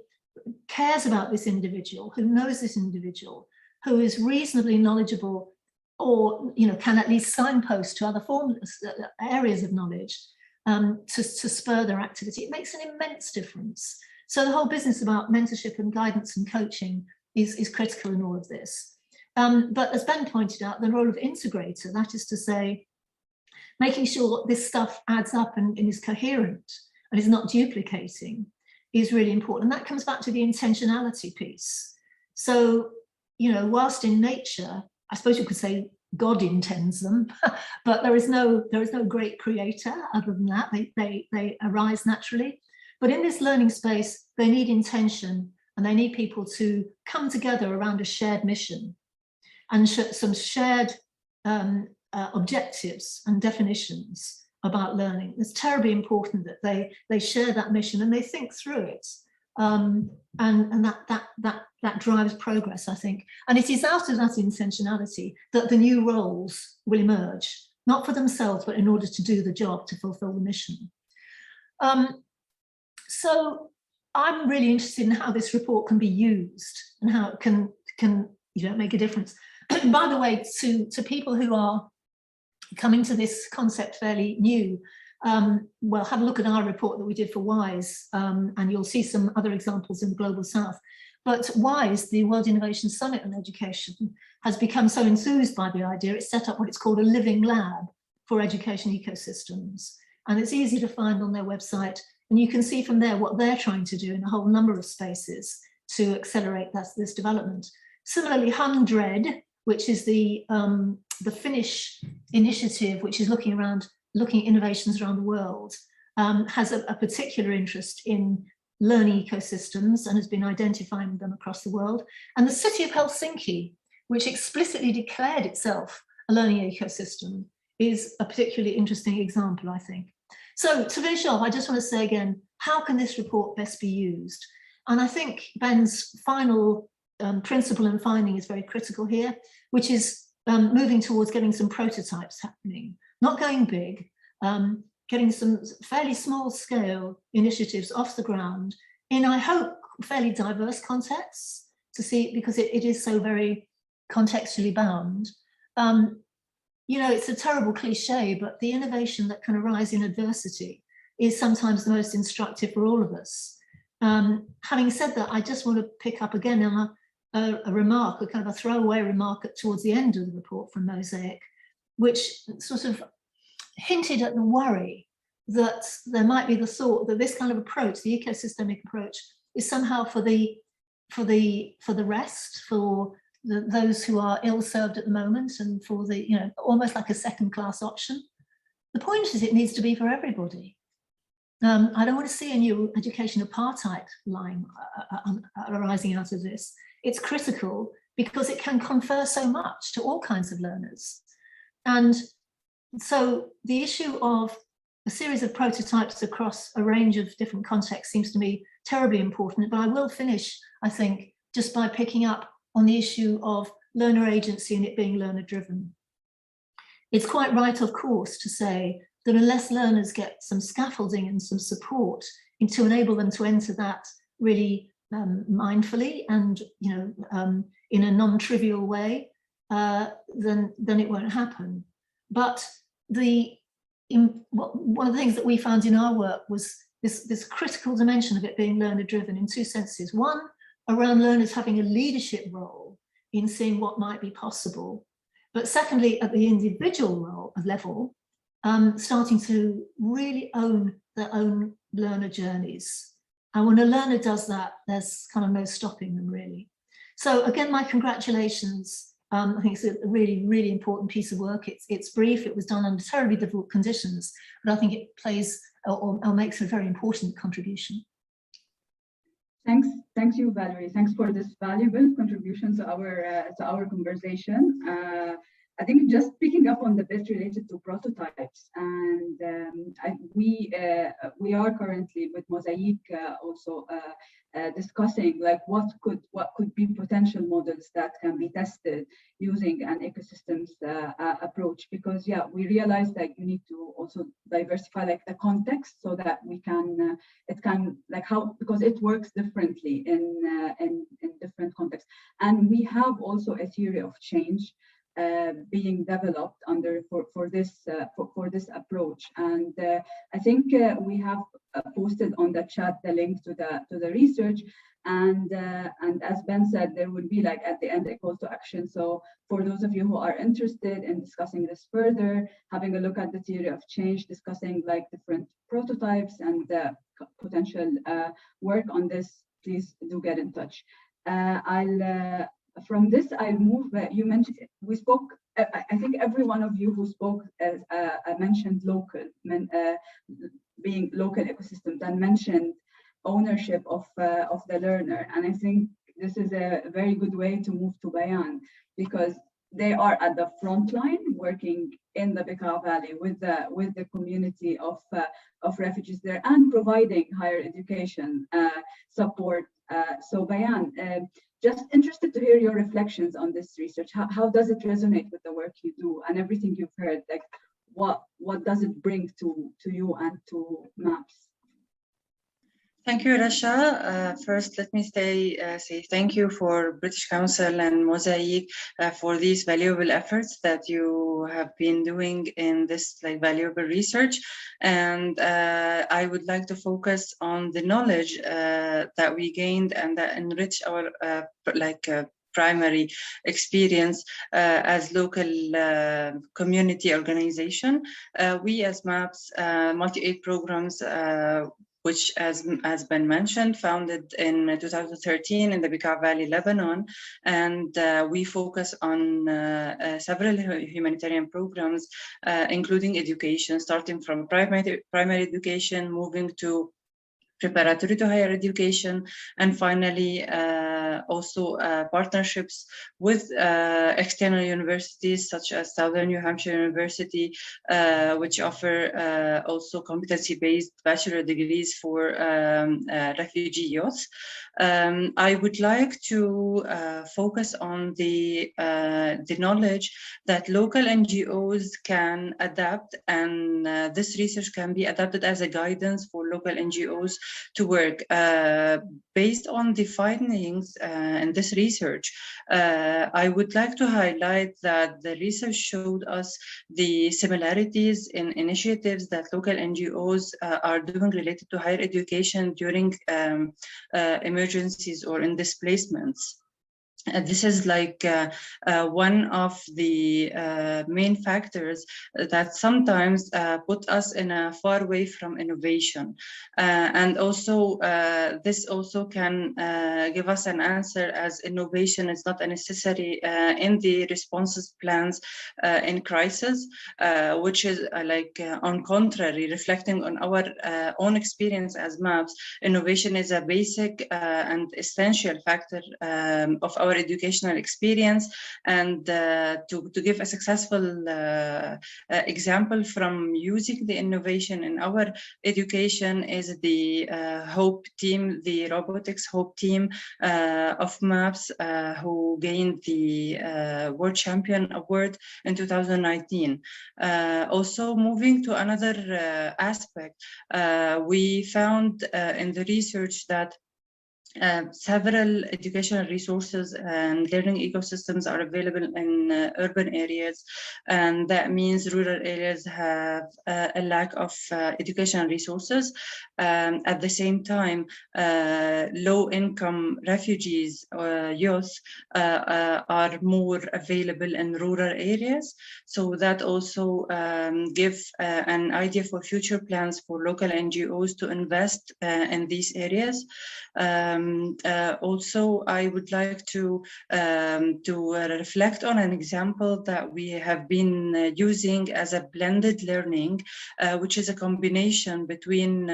cares about this individual, who knows this individual, who is reasonably knowledgeable, or can at least signpost to other forms, areas of knowledge to spur their activity, it makes an immense difference. So the whole business about mentorship and guidance and coaching is critical in all of this. But as Ben pointed out, the role of integrator, that is to say, making sure this stuff adds up and is coherent and is not duplicating, is really important. And that comes back to the intentionality piece. So, you know, whilst in nature, I suppose you could say God intends them, but there is no great creator other than that. They arise naturally. But in this learning space, they need intention, and they need people to come together around a shared mission and some shared objectives and definitions about learning. It's terribly important that they share that mission and they think through it, and that drives progress, I think. And it is out of that intentionality that the new roles will emerge, not for themselves, but in order to do the job, to fulfill the mission. So I'm really interested in how this report can be used and how it can make a difference. By the way, to people who are coming to this concept fairly new, well, have a look at our report that we did for WISE, and you'll see some other examples in the Global South. But WISE, the World Innovation Summit on Education, has become so enthused by the idea, it's set up what it's called a living lab for education ecosystems. And it's easy to find on their website. And you can see from there what they're trying to do in a whole number of spaces to accelerate this development. Similarly, 100, which is the Finnish initiative, which is looking at innovations around the world, has a particular interest in learning ecosystems and has been identifying them across the world. And the city of Helsinki, which explicitly declared itself a learning ecosystem, is a particularly interesting example, I think. So to finish off, I just want to say again, how can this report best be used? And I think Ben's final principle and finding is very critical here, which is moving towards getting some prototypes happening, not going big, getting some fairly small scale initiatives off the ground in, I hope, fairly diverse contexts to see, because it is so very contextually bound. You know, it's a terrible cliche, but the innovation that can arise in adversity is sometimes the most instructive for all of us. Having said that, I just want to pick up again on a remark, a kind of a throwaway remark towards the end of the report from Mosaik, which sort of hinted at the worry that there might be the thought that this kind of approach, the ecosystemic approach, is somehow for the rest, for those who are ill-served at the moment, and for the, you know, almost like a second-class option. The point is, it needs to be for everybody. I don't want to see a new education apartheid line arising out of this. It's critical because it can confer so much to all kinds of learners. And so the issue of a series of prototypes across a range of different contexts seems to me terribly important. But I will finish, I think, just by picking up on the issue of learner agency and it being learner driven. It's quite right, of course, to say that unless learners get some scaffolding and some support to enable them to enter that really mindfully and, you know, in a non-trivial way, then it won't happen. But one of the things that we found in our work was this critical dimension of it being learner driven in two senses. One, around learners having a leadership role in seeing what might be possible. But secondly, at the individual level, starting to really own their own learner journeys. And when a learner does that, there's kind of no stopping them, really. So again, my congratulations. I think it's a really, really important piece of work. It's brief, it was done under terribly difficult conditions, but I think it plays or makes a very important contribution. Thank you, Valerie. Thanks for this valuable contribution to our conversation. I think just picking up on the bit related to prototypes, and we are currently with Mosaik also discussing like what could be potential models that can be tested using an ecosystems approach, because we realize that you need to also diversify like the context so that we can it can like how, because it works differently in different contexts. And we have also a theory of change being developed for this approach. And I think we have posted on the chat the link to the research. And as Ben said, there will be like at the end a call to action. So for those of you who are interested in discussing this further, having a look at the theory of change, discussing like different prototypes and potential work on this, please do get in touch. From this, I'll move. You mentioned we spoke. I think every one of you who spoke mentioned local, being local ecosystems, and mentioned ownership of the learner. And I think this is a very good way to move to Bayan, because they are at the front line working in the Bekaa Valley with the community of refugees there and providing higher education support. So Bayan, just interested to hear your reflections on this research. How does it resonate with the work you do and everything you've heard? Like, what does it bring to you and to MAPS? Thank you, Rasha. First, let me say thank you for British Council and Mosaik for these valuable efforts that you have been doing in this valuable research. And I would like to focus on the knowledge that we gained and that enrich our primary experience as local community organization. We as MAPS multi-aid programs, which has been mentioned, founded in 2013 in the Bekaa Valley, Lebanon. And we focus on several humanitarian programs, including education, starting from primary education, moving to preparatory to higher education, and finally also partnerships with external universities such as Southern New Hampshire University, which offer also competency-based bachelor degrees for refugee youth. I would like to focus on the knowledge that local NGOs can adapt, and this research can be adapted as a guidance for local NGOs to work. Based on the findings in this research, I would like to highlight that the research showed us the similarities in initiatives that local NGOs are doing related to higher education during emergencies or in displacements. This is one of the main factors that sometimes put us in a far away from innovation. And also, this also can give us an answer, as innovation is not a necessary in the responses plans in crisis, which is on contrary, reflecting on our own experience as MAPS, innovation is a basic and essential factor of our educational experience. And to give a successful example from using the innovation in our education is the HOPE team, the robotics HOPE team of MAPS, who gained the World Champion Award in 2019. Also, moving to another aspect, we found in the research that several educational resources and learning ecosystems are available in urban areas, and that means rural areas have a lack of educational resources. At the same time, low-income refugees or youth are more available in rural areas. So that also gives an idea for future plans for local NGOs to invest in these areas. Also, I would like to reflect on an example that we have been using as a blended learning, which is a combination between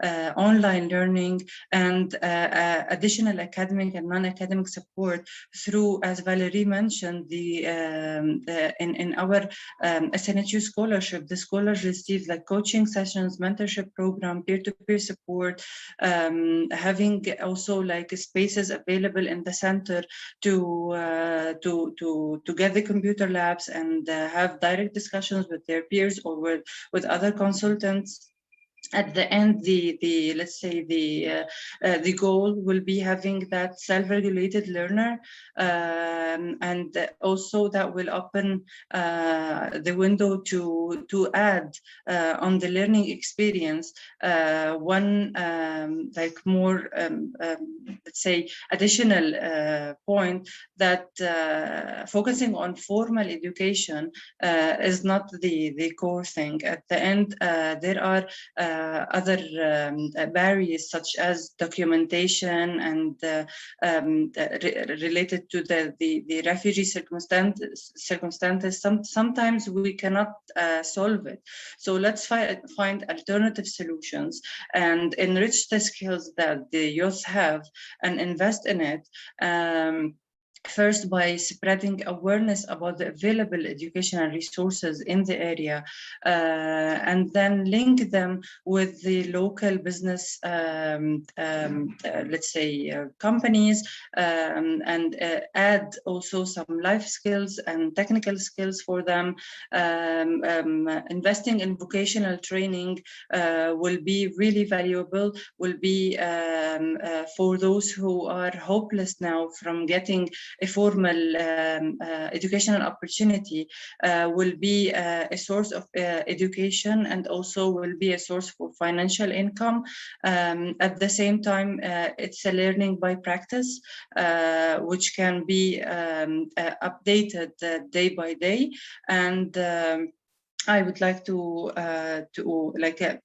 online learning and additional academic and non-academic support through, as Valerie mentioned, in our SNHU scholarship, the scholars receive coaching sessions, mentorship program, peer-to-peer support, having also spaces available in the center to get the computer labs and have direct discussions with their peers or with other consultants. at the end, let's say the goal will be having that self-regulated learner, and also that will open the window to add on the learning experience one like more let's say additional point, that focusing on formal education is not the core thing. At the end, there are other barriers such as documentation and related to the refugee circumstances. Sometimes we cannot solve it. So let's find alternative solutions and enrich the skills that the youth have and invest in it. First, by spreading awareness about the available educational resources in the area, and then link them with the local business, let's say, companies, and add also some life skills and technical skills for them. Investing in vocational training will be really valuable, will be for those who are hopeless now from getting a formal educational opportunity, will be a source of education, and also will be a source for financial income. At the same time, it's a learning by practice, which can be updated day by day. And I would like to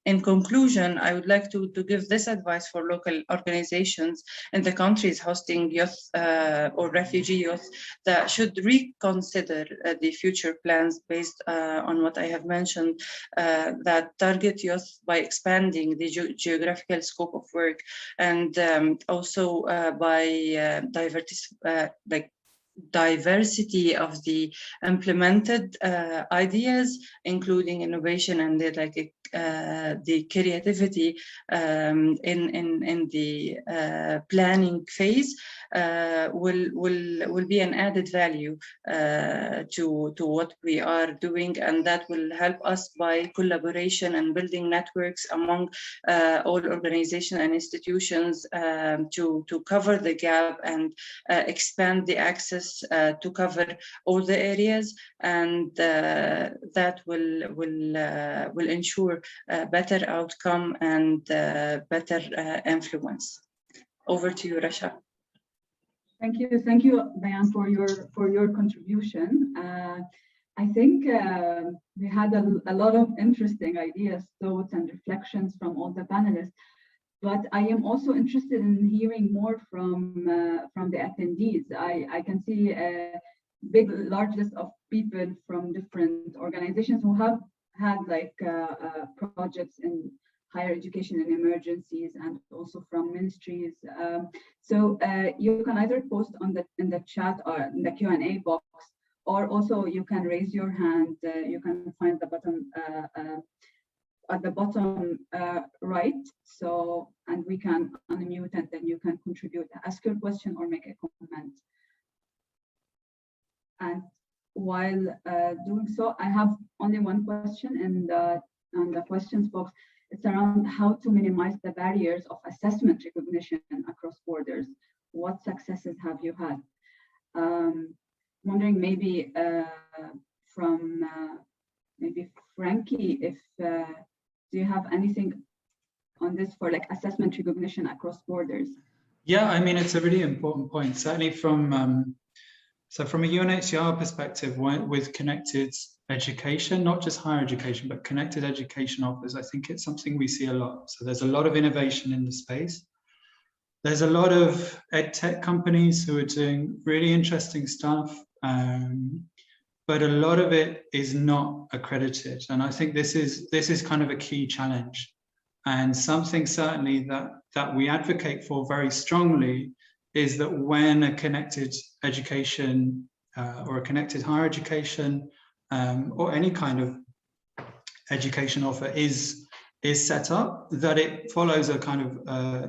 in conclusion, I would like to give this advice for local organizations in the countries hosting youth or refugee youth, that should reconsider the future plans based on what I have mentioned, that target youth by expanding the geographical scope of work, and also by diversity of the implemented ideas, including innovation and the creativity in the planning phase, will be an added value to what we are doing, and that will help us by collaboration and building networks among all organizations and institutions to cover the gap and expand the access to cover all the areas, and that will ensure a better outcome and better influence. Over to you, Rasha. Thank you, Bayan, for your contribution. I think we had a lot of interesting ideas, thoughts, and reflections from all the panelists. But I am also interested in hearing more from the attendees. I can see a large list of people from different organizations who have had projects in higher education and emergencies, and also from ministries. So you can either post in the chat or in the Q&A box, or also you can raise your hand. You can find the button at the bottom right, and we can unmute, and then you can contribute, ask your question, or make a comment. And while doing so, I have only one question in the questions box. It's around how to minimize the barriers of assessment recognition across borders. What successes have you had? Wondering maybe from maybe Frankie, if do you have anything on this for assessment recognition across borders? Yeah, I mean, it's a really important point, certainly from so from a UNHCR perspective, with connected education, not just higher education, but connected education offers, I think it's something we see a lot. So there's a lot of innovation in the space. There's a lot of ed tech companies who are doing really interesting stuff, but a lot of it is not accredited. And I think this is kind of a key challenge, and something certainly that we advocate for very strongly is that when a connected education or a connected higher education or any kind of education offer is set up, that it follows a kind of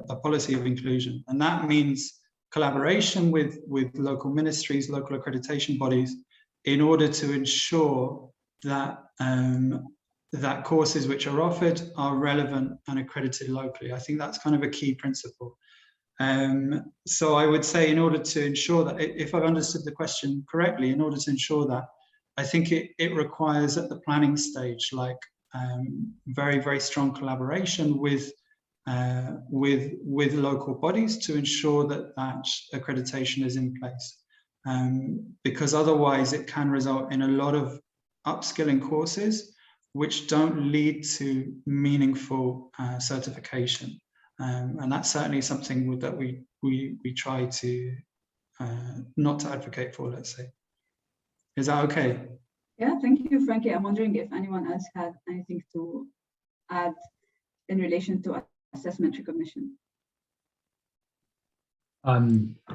a policy of inclusion. And that means collaboration with local ministries, local accreditation bodies, in order to ensure that that courses which are offered are relevant and accredited locally. I think that's kind of a key principle. So I would say, in order to ensure that, if I've understood the question correctly, in order to ensure that, I think it requires at the planning stage, like very, very strong collaboration with local bodies to ensure that that accreditation is in place. Because otherwise it can result in a lot of upskilling courses which don't lead to meaningful certification. And that's certainly something that we try to not to advocate for, let's say. Is that okay? Yeah, thank you, Frankie. I'm wondering if anyone else had anything to add in relation to assessment recognition.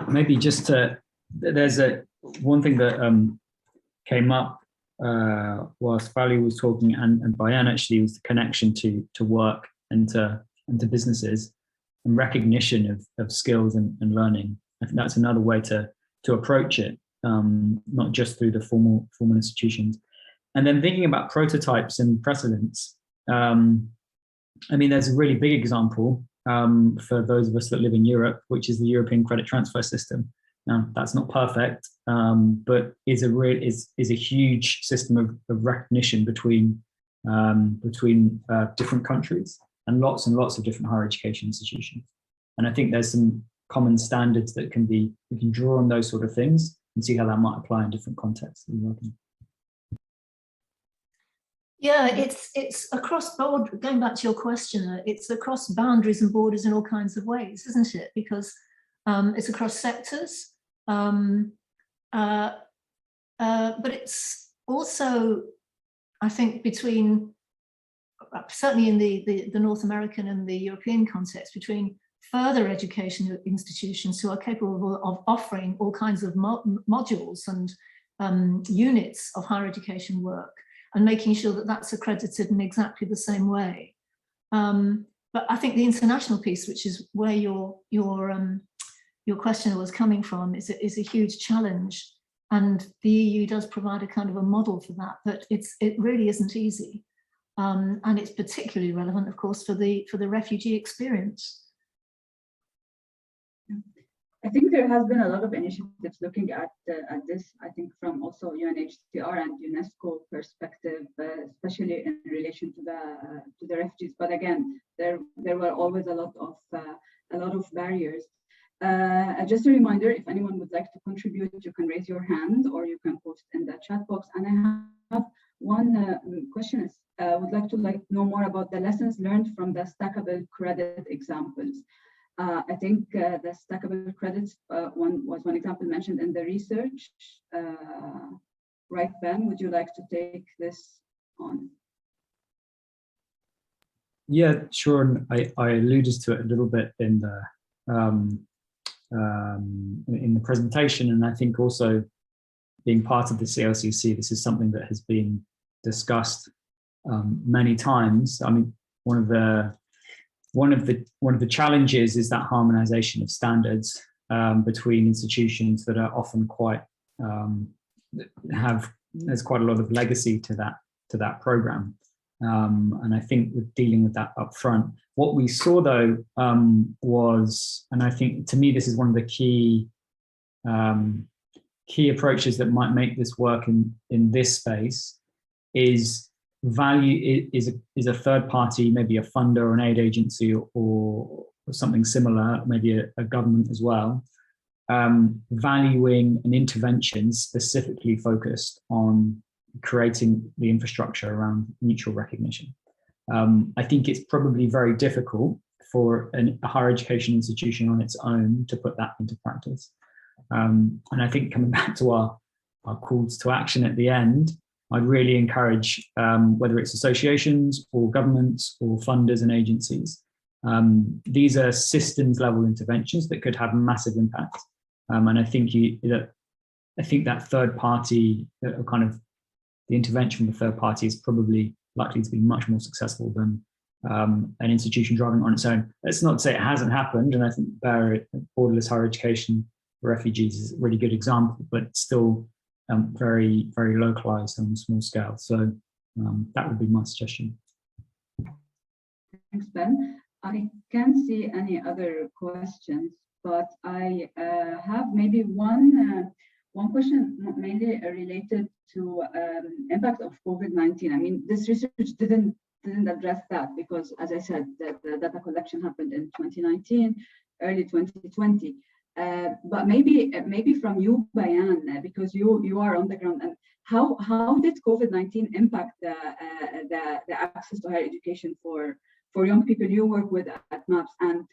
Maybe just to, there's one thing that came up whilst Valerie was talking, and Bayan actually, was the connection to work and to businesses and recognition of skills and learning. I think that's another way to approach it, not just through the formal institutions. And then thinking about prototypes and precedents. I mean, there's a really big example for those of us that live in Europe, which is the European credit transfer system. Now, that's not perfect, but is a huge system of recognition between different countries and lots of different higher education institutions. And I think there's some common standards that we can draw on those sort of things and see how that might apply in different contexts. Yeah, it's across board. Going back to your question, it's across boundaries and borders in all kinds of ways, isn't it? Because it's across sectors, but it's also, I think, between certainly in the North American and the European context, between further education institutions who are capable of offering all kinds of modules and units of higher education work, and making sure that that's accredited in exactly the same way. But I think the international piece, which is where your question was coming from, is a huge challenge. And the EU does provide a kind of a model for that, but it really isn't easy. And it's particularly relevant, of course, for the refugee experience. I think there has been a lot of initiatives looking at this, I think, from also UNHCR and UNESCO perspective, especially in relation to the refugees. But again, there were always a lot of barriers. Just a reminder, if anyone would like to contribute, you can raise your hand or you can post in the chat box. And I have one question. I would like to know more about the lessons learned from the stackable credit examples. I think the stackable credits was one example mentioned in the research. Right, Ben, would you like to take this on? Yeah, sure. And I alluded to it a little bit in the presentation, and I think also being part of the CLCC, this is something that has been discussed many times. I mean, one of the challenges is that harmonization of standards between institutions that are often quite there's quite a lot of legacy to that program, and I think with dealing with that up front, what we saw though was, and I think to me this is one of the key approaches that might make this work in this space, is value is a third party, maybe a funder or an aid agency or something similar, maybe a government as well, valuing an intervention specifically focused on creating the infrastructure around mutual recognition. I think it's probably very difficult for a higher education institution on its own to put that into practice. And I think coming back to our calls to action at the end, I'd really encourage, whether it's associations or governments or funders and agencies, these are systems level interventions that could have massive impact. And I think that third party, kind of the intervention from the third party, is probably likely to be much more successful than an institution driving on its own. That's not to say it hasn't happened, and I think Borderless higher education for refugees is a really good example, but still very, very localized on a small scale. So That would be my suggestion. Thanks, Ben. I can't see any other questions, but I have maybe one question mainly related to impact of COVID-19. I mean, this research didn't address that because, as I said, the data collection happened in 2019, early 2020. But maybe from you, Bayan, because you are on the ground, and how did COVID-19 impact the access to higher education for young people you work with at MAPS, and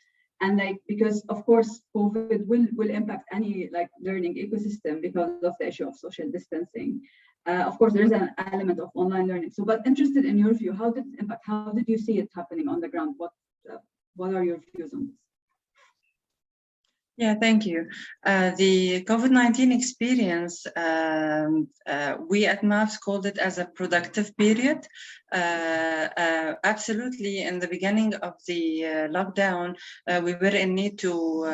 like, because of course COVID will impact any like learning ecosystem because of the issue of social distancing. Of course, there is an element of online learning. So, but interested in your view, how did it impact? How did you see it happening on the ground? What are your views on this? Yeah, thank you. The COVID-19 experience, we at MAPS called it as a productive period. Absolutely, in the beginning of the lockdown, we were in need to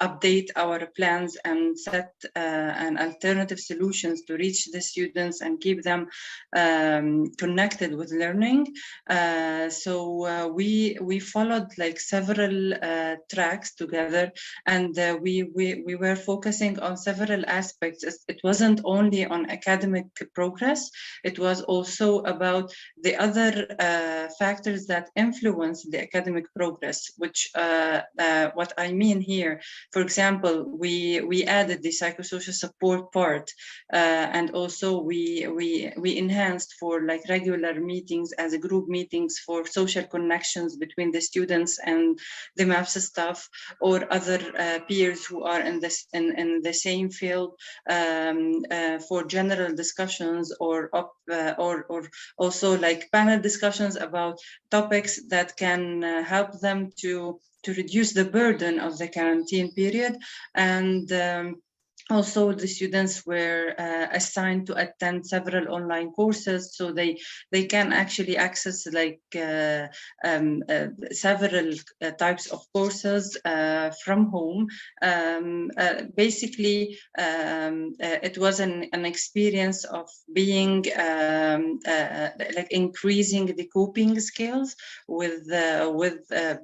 update our plans and set an alternative solutions to reach the students and keep them connected with learning. So we followed like several tracks together. And we were focusing on several aspects. It wasn't only on academic progress, it was also about the other factors that influence the academic progress, which what I mean here, for example, we added the psychosocial support part, and also we enhanced for like regular meetings as a group meetings for social connections between the students and the MAPS staff or other peers who are in the same field, for general discussions or also like panel discussions about topics that can help them to reduce the burden of the quarantine period. And also, the students were assigned to attend several online courses, so they can actually access like several types of courses from home. Basically, it was an experience of being like increasing the coping skills with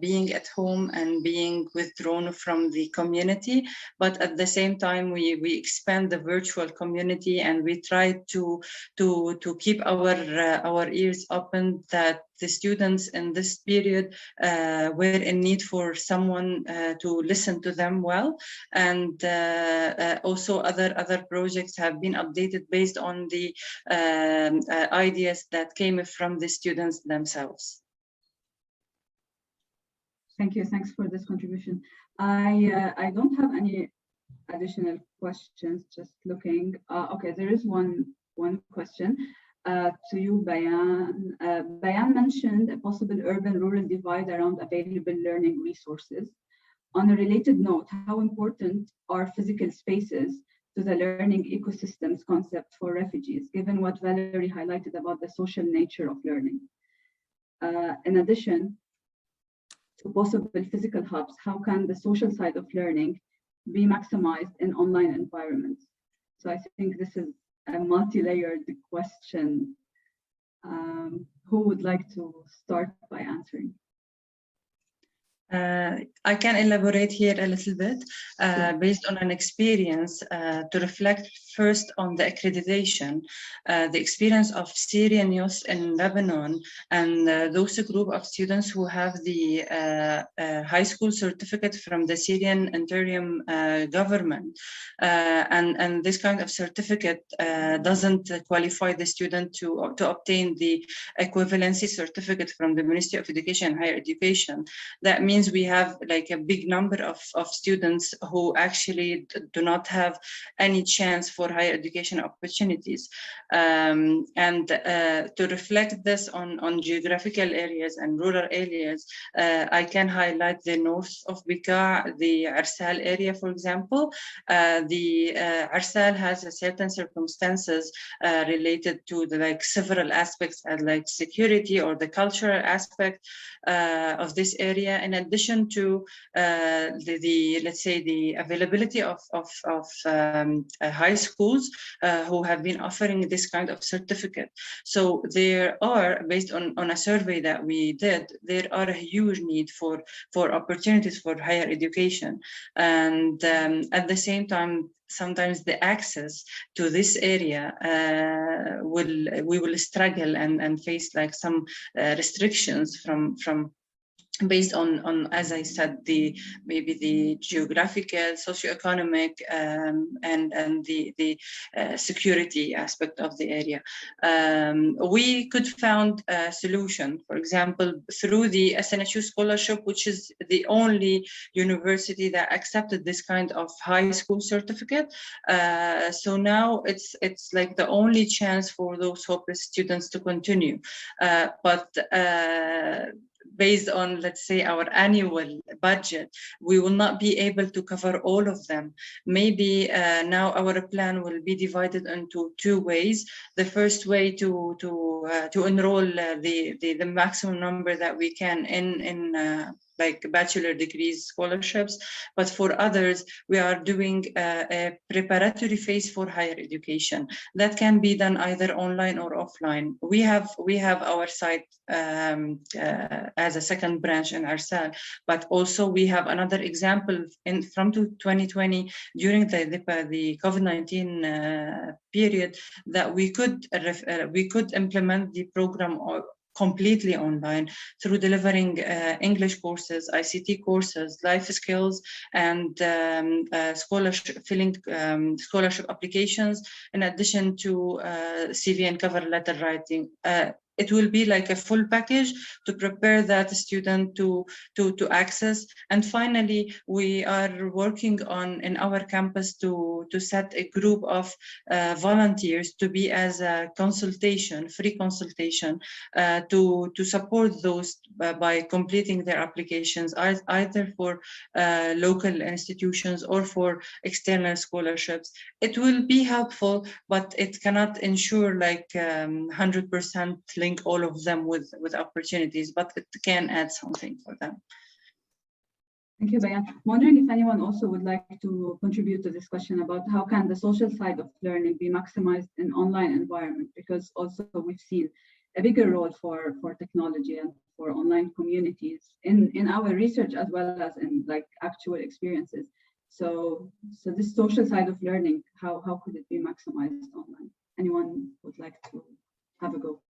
being at home and being withdrawn from the community, but at the same time we expand the virtual community, and we try to keep our ears open that the students in this period were in need for someone to listen to them well, and also other projects have been updated based on the ideas that came from the students themselves. Thank you. Thanks for this contribution. I don't have any additional questions, just looking. Okay, there is one question to you, Bayan. Bayan mentioned a possible urban-rural divide around available learning resources. On a related note, how important are physical spaces to the learning ecosystems concept for refugees, given what Valerie highlighted about the social nature of learning? In addition to possible physical hubs, how can the social side of learning be maximized in online environments? So I think this is a multi-layered question. Who would like to start by answering? I can elaborate here a little bit based on an experience to reflect first on the accreditation, the experience of Syrian youth in Lebanon, and those group of students who have the high school certificate from the Syrian interim government. And this kind of certificate doesn't qualify the student to obtain the equivalency certificate from the Ministry of Education and Higher Education. That means we have like a big number of students who actually do not have any chance for higher education opportunities. And to reflect this on geographical areas and rural areas, I can highlight the north of Bekaa, the Arsal area, for example. The Arsal has a certain circumstances related to the like several aspects like security or the cultural aspect of this area. In addition to let's say the availability of high schools who have been offering this kind of certificate. So there are, based on a survey that we did, there are a huge need for opportunities for higher education, and at the same time, sometimes the access to this area we will struggle and face like some restrictions from based on, as I said, maybe the geographical, socioeconomic, and the security aspect of the area. We could found a solution, for example, through the SNHU scholarship, which is the only university that accepted this kind of high school certificate. So now it's like the only chance for those hopeless students to continue. But based on, let's say, our annual budget, we will not be able to cover all of them. Maybe now our plan will be divided into two ways. The first way to enroll the maximum number that we can in like bachelor degrees scholarships, but for others, we are doing a preparatory phase for higher education. That can be done either online or offline. We have our site as a second branch in Arsal, but also we have another example from 2020 during the COVID-19 period that we could implement the program completely online through delivering English courses, ICT courses, life skills, and filling scholarship applications, in addition to CV and cover letter writing. It will be like a full package to prepare that student to access. And finally, we are working on in our campus to set a group of volunteers to be as a consultation, free consultation, to support those by completing their applications, either for local institutions or for external scholarships. It will be helpful, but it cannot ensure like 100% link all of them with opportunities, but it can add something for them. Thank you, Bayan. I'm wondering if anyone also would like to contribute to this question about how can the social side of learning be maximized in online environment, because also we've seen a bigger role for technology and for online communities in our research as well as in like actual experiences. So this social side of learning, how could it be maximized online? Anyone would like to have a go?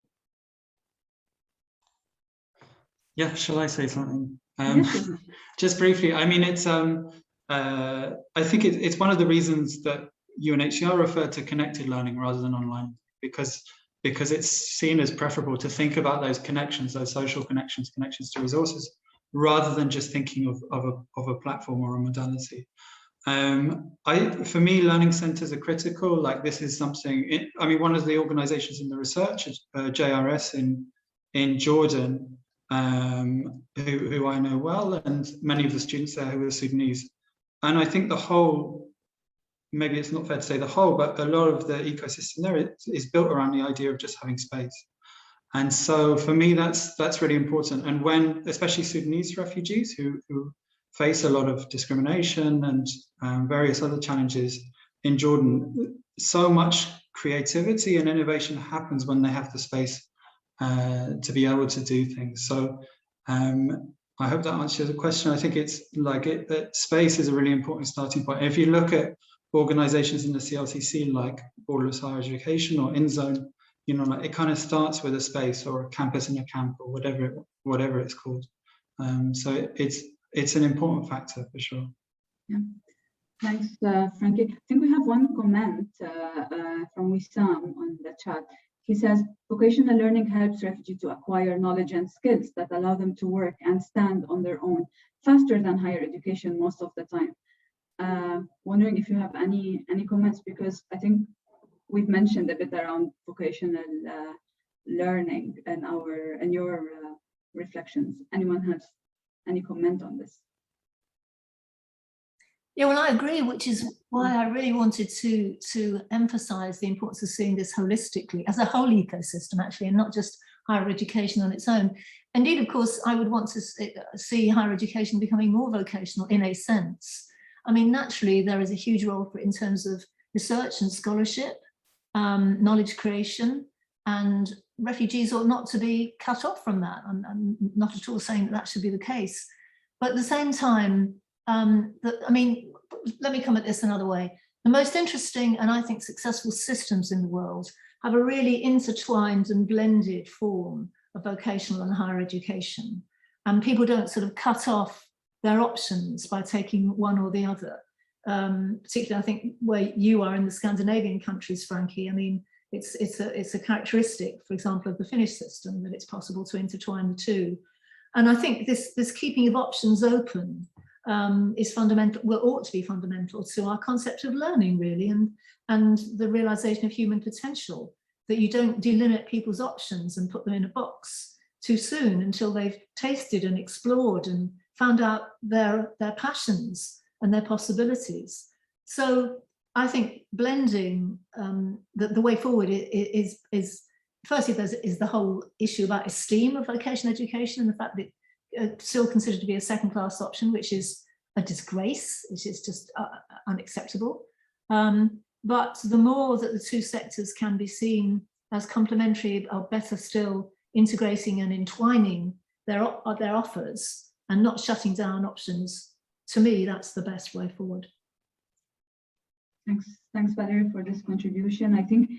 Yeah, shall I say something? Yes. Just briefly, I mean, it's I think it's one of the reasons that UNHCR referred to connected learning rather than online, because it's seen as preferable to think about those connections, those social connections to resources, rather than just thinking of a platform or a modality. For me, learning centers are critical. Like, this is something, I mean, one of the organizations in the research is JRS in Jordan, who I know well, and many of the students there who are Sudanese. And I think the whole, maybe it's not fair to say the whole, but a lot of the ecosystem there is built around the idea of just having space. And so for me, that's really important. And when, especially Sudanese refugees who face a lot of discrimination and various other challenges in Jordan, so much creativity and innovation happens when they have the space to be able to do things. So I hope that answers the question. I think it's like that space is a really important starting point. If you look at organizations in the CLCC like Borderless Higher Education or InZone, you know, like it kind of starts with a space or a campus in a camp or whatever it's called. So it's an important factor for sure. Yeah. Thanks, Frankie. I think we have one comment from Wissam on the chat. He says, vocational learning helps refugees to acquire knowledge and skills that allow them to work and stand on their own faster than higher education most of the time. Wondering if you have any comments, because I think we've mentioned a bit around vocational learning in your reflections. Anyone has any comment on this? Yeah, well, I agree, which is why I really wanted to emphasize the importance of seeing this holistically as a whole ecosystem, actually, and not just higher education on its own. Indeed, of course, I would want to see higher education becoming more vocational in a sense. I mean, naturally, there is a huge role for it in terms of research and scholarship, knowledge creation, and refugees ought not to be cut off from that. I'm not at all saying that that should be the case. But at the same time, I mean, let me come at this another way. The most interesting and I think successful systems in the world have a really intertwined and blended form of vocational and higher education. And people don't sort of cut off their options by taking one or the other. Particularly, I think, where you are in the Scandinavian countries, Frankie. I mean, it's a characteristic, for example, of the Finnish system, that it's possible to intertwine the two. And I think this keeping of options open is fundamental, well, ought to be fundamental to our concept of learning, really, and the realization of human potential, that you don't delimit people's options and put them in a box too soon until they've tasted and explored and found out their passions and their possibilities. So I think blending, the way forward is firstly, is the whole issue about esteem of vocational education and the fact that it's still considered to be a second-class option, which is a disgrace, which is just unacceptable. But the more that the two sectors can be seen as complementary, or better still, integrating and entwining their offers and not shutting down options, to me, that's the best way forward. Thanks, Valerie, for this contribution. I think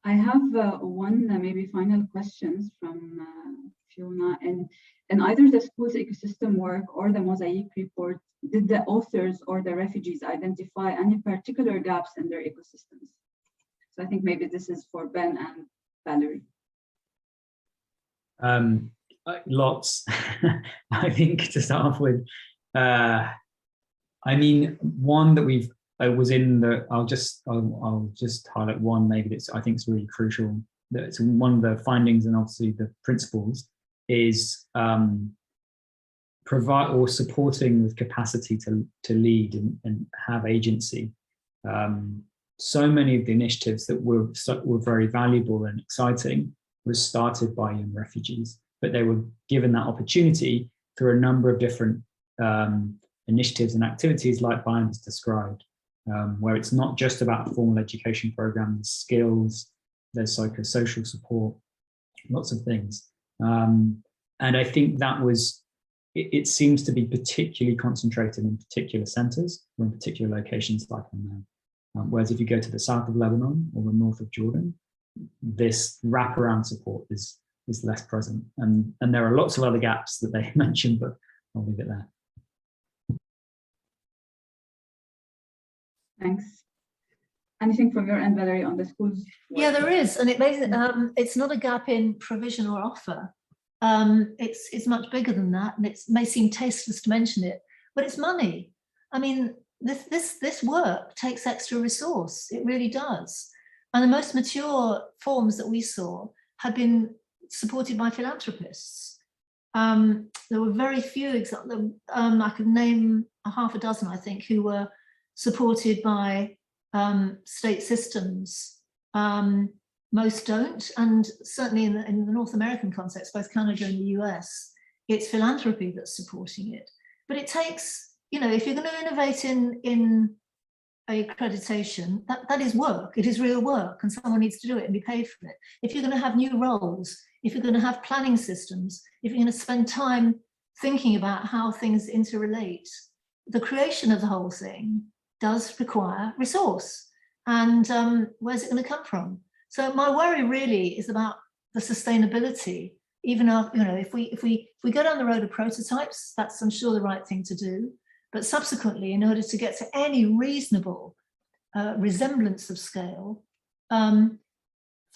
I have one maybe final questions from Fiona. And either the school's ecosystem work or the Mosaik report, did the authors or the refugees identify any particular gaps in their ecosystems? So I think maybe this is for Ben and Valerie. Lots. I think to start off with, I mean, one that we've was in the, I'll just highlight one maybe that's I think is really crucial. That's one of the findings, and obviously the principles is provide or supporting with capacity to lead and have agency. So many of the initiatives that were very valuable and exciting was started by young refugees, but they were given that opportunity through a number of different initiatives and activities like Bayan has described, where it's not just about formal education programs, skills, there's psychosocial support, lots of things. And I think that was, it seems to be particularly concentrated in particular centers or in particular locations like Hannon. Whereas if you go to the south of Lebanon or the north of Jordan, this wraparound support is less present. And there are lots of other gaps that they mentioned, but I'll leave it there. Thanks. Anything from your end, Valerie, on the schools? Yeah, there is, and it's not a gap in provision or offer. It's much bigger than that, and it may seem tasteless to mention it, but it's money. I mean, this work takes extra resource. It really does. And the most mature forms that we saw had been supported by philanthropists. There were very few examples. I could name a half a dozen, I think, who were supported by state systems. Most don't, and certainly in the North American context, both Canada and the US, it's philanthropy that's supporting it. But it takes, you know, if you're going to innovate in accreditation, that is work. It is real work, and someone needs to do it and be paid for it. If you're going to have new roles, if you're going to have planning systems, if you're going to spend time thinking about how things interrelate, the creation of the whole thing does require resource. And where's it going to come from? So my worry really is about the sustainability. Even after, you know, if we go down the road of prototypes, that's, I'm sure, the right thing to do. But subsequently, in order to get to any reasonable resemblance of scale, funders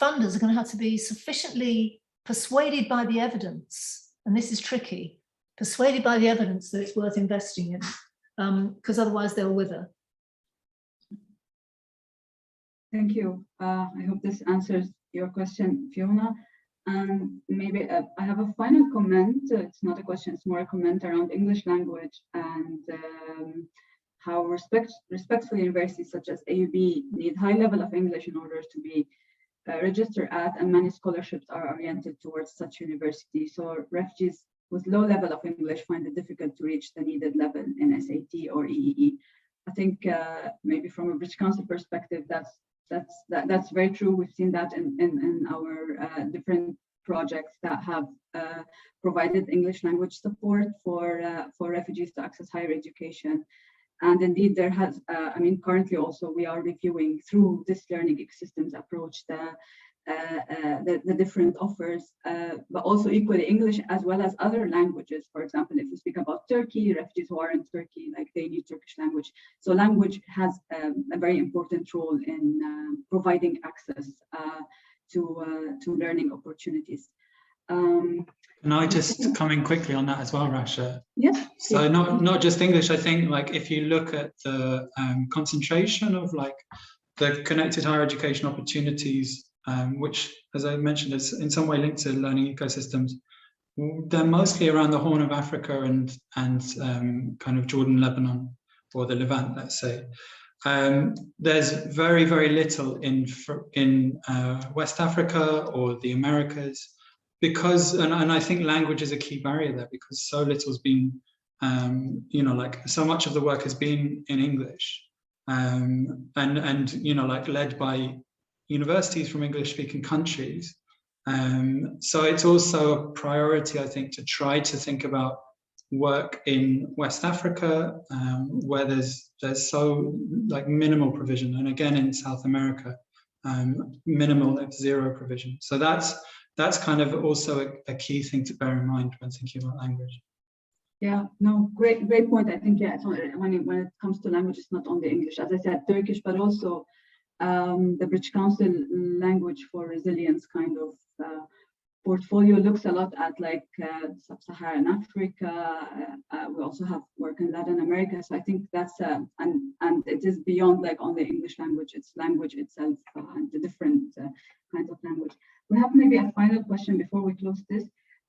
are going to have to be sufficiently persuaded by the evidence, and this is tricky, persuaded by the evidence that it's worth investing in, because otherwise they'll wither. Thank you. I hope this answers your question, Fiona. And maybe I have a final comment. It's not a question, it's more a comment around English language and how respectful universities such as AUB need high level of English in order to be register at, and many scholarships are oriented towards such universities. So refugees with low level of English find it difficult to reach the needed level in SAT or EEE. I think maybe from a British Council perspective, that's very true. We've seen that in our different projects that have provided English language support for refugees to access higher education. And indeed, there has, I mean, currently also we are reviewing through this learning ecosystems approach the different offers, but also equally English as well as other languages. For example, if we speak about Turkey, refugees who are in Turkey, like they need Turkish language. So language has a very important role in providing access to learning opportunities. Can I just come in quickly on that as well, Rasha? Yes. So not just English. I think like if you look at the concentration of like the connected higher education opportunities, which, as I mentioned, is in some way linked to learning ecosystems, they're mostly around the Horn of Africa and kind of Jordan, Lebanon, or the Levant, let's say. There's very, very little in West Africa or the Americas, because, and I think language is a key barrier there, because so little's been, like so much of the work has been in English, and like led by universities from English-speaking countries. So it's also a priority, I think, to try to think about work in West Africa, where there's so like minimal provision, and again in South America, minimal if zero provision. So that's kind of also a key thing to bear in mind when thinking about language. Yeah, no, great point. I think, yeah, when it comes to language, it's not only English, as I said, Turkish, but also the British Council Language for Resilience kind of portfolio looks a lot at like sub-Saharan Africa. We also have work in Latin America. So I think that's, and it is beyond like only English language, it's language itself and the different kinds of language. We have maybe a final question before we close this.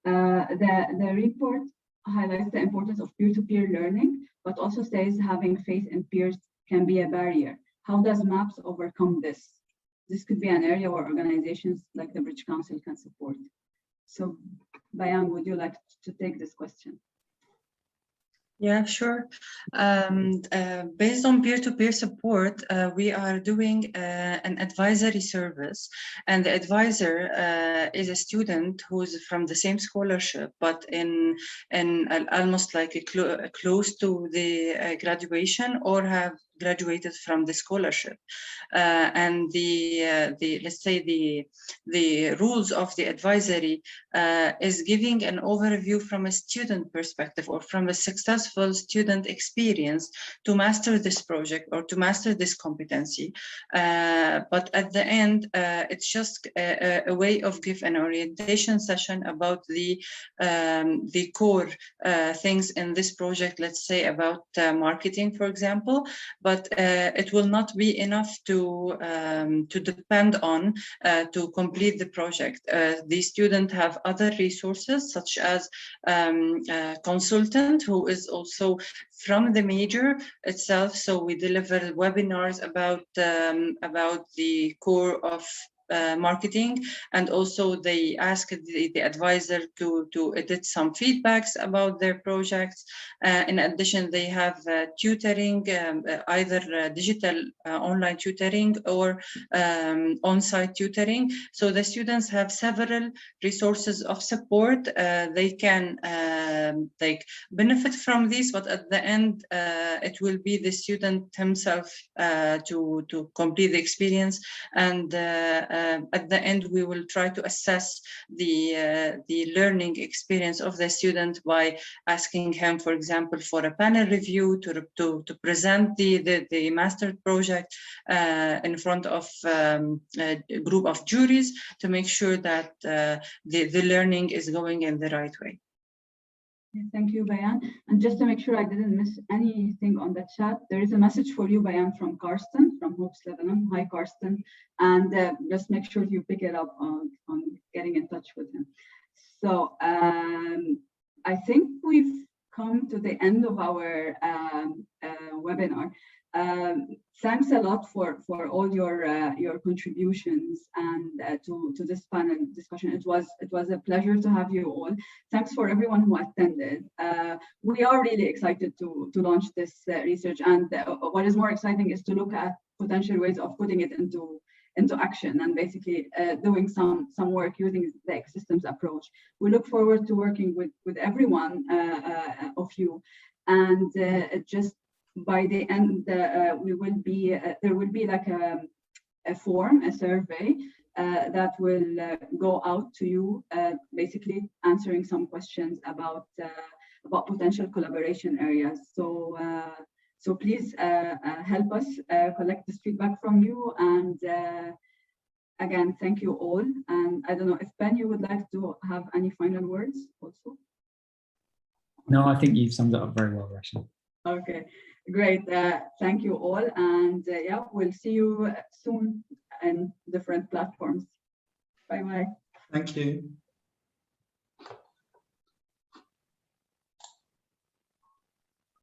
The report highlights the importance of peer-to-peer learning, but also says having faith in peers can be a barrier. How does MAPS overcome this? This could be an area where organizations like the British Council can support. So, Bayan, would you like to take this question? Yeah, sure. Based on peer-to-peer support, we are doing an advisory service, and the advisor is a student who's from the same scholarship, but in almost like close to the graduation or have graduated from the scholarship, and the let's say the rules of the advisory is giving an overview from a student perspective or from a successful student experience to master this project or to master this competency. But at the end, it's just a way of give an orientation session about the core things in this project, let's say about marketing, for example. But it will not be enough to depend on to complete the project. The student have other resources, such as a consultant who is also from the major itself. So we deliver webinars about the core of marketing, and also they ask the advisor to edit some feedbacks about their projects. In addition, they have tutoring, either digital online tutoring or on-site tutoring. So the students have several resources of support. They can benefit from this, but at the end, it will be the student himself to complete the experience. And at the end, we will try to assess the learning experience of the student by asking him, for example, for a panel review to present the master project in front of a group of juries to make sure that the learning is going in the right way. Thank you, Bayan. And just to make sure I didn't miss anything on the chat, there is a message for you, Bayan, from Karsten, from Hopes Lebanon. Hi, Karsten. And just make sure you pick it up on getting in touch with him. So I think we've come to the end of our webinar. Thanks a lot for all your contributions and to this panel discussion. It was a pleasure to have you all. Thanks for everyone who attended. We are really excited to launch this research, and what is more exciting is to look at potential ways of putting it into action and basically doing some work using the ecosystems approach. We look forward to working with everyone of you, and just by the end, there will be like a form, a survey that will go out to you, basically answering some questions about potential collaboration areas. So please help us collect this feedback from you. And again, thank you all. And I don't know if Ben, you would like to have any final words also? No, I think you've summed it up very well, Rachel. Okay, great. Thank you all. And yeah, we'll see you soon in different platforms. Bye-bye. Thank you.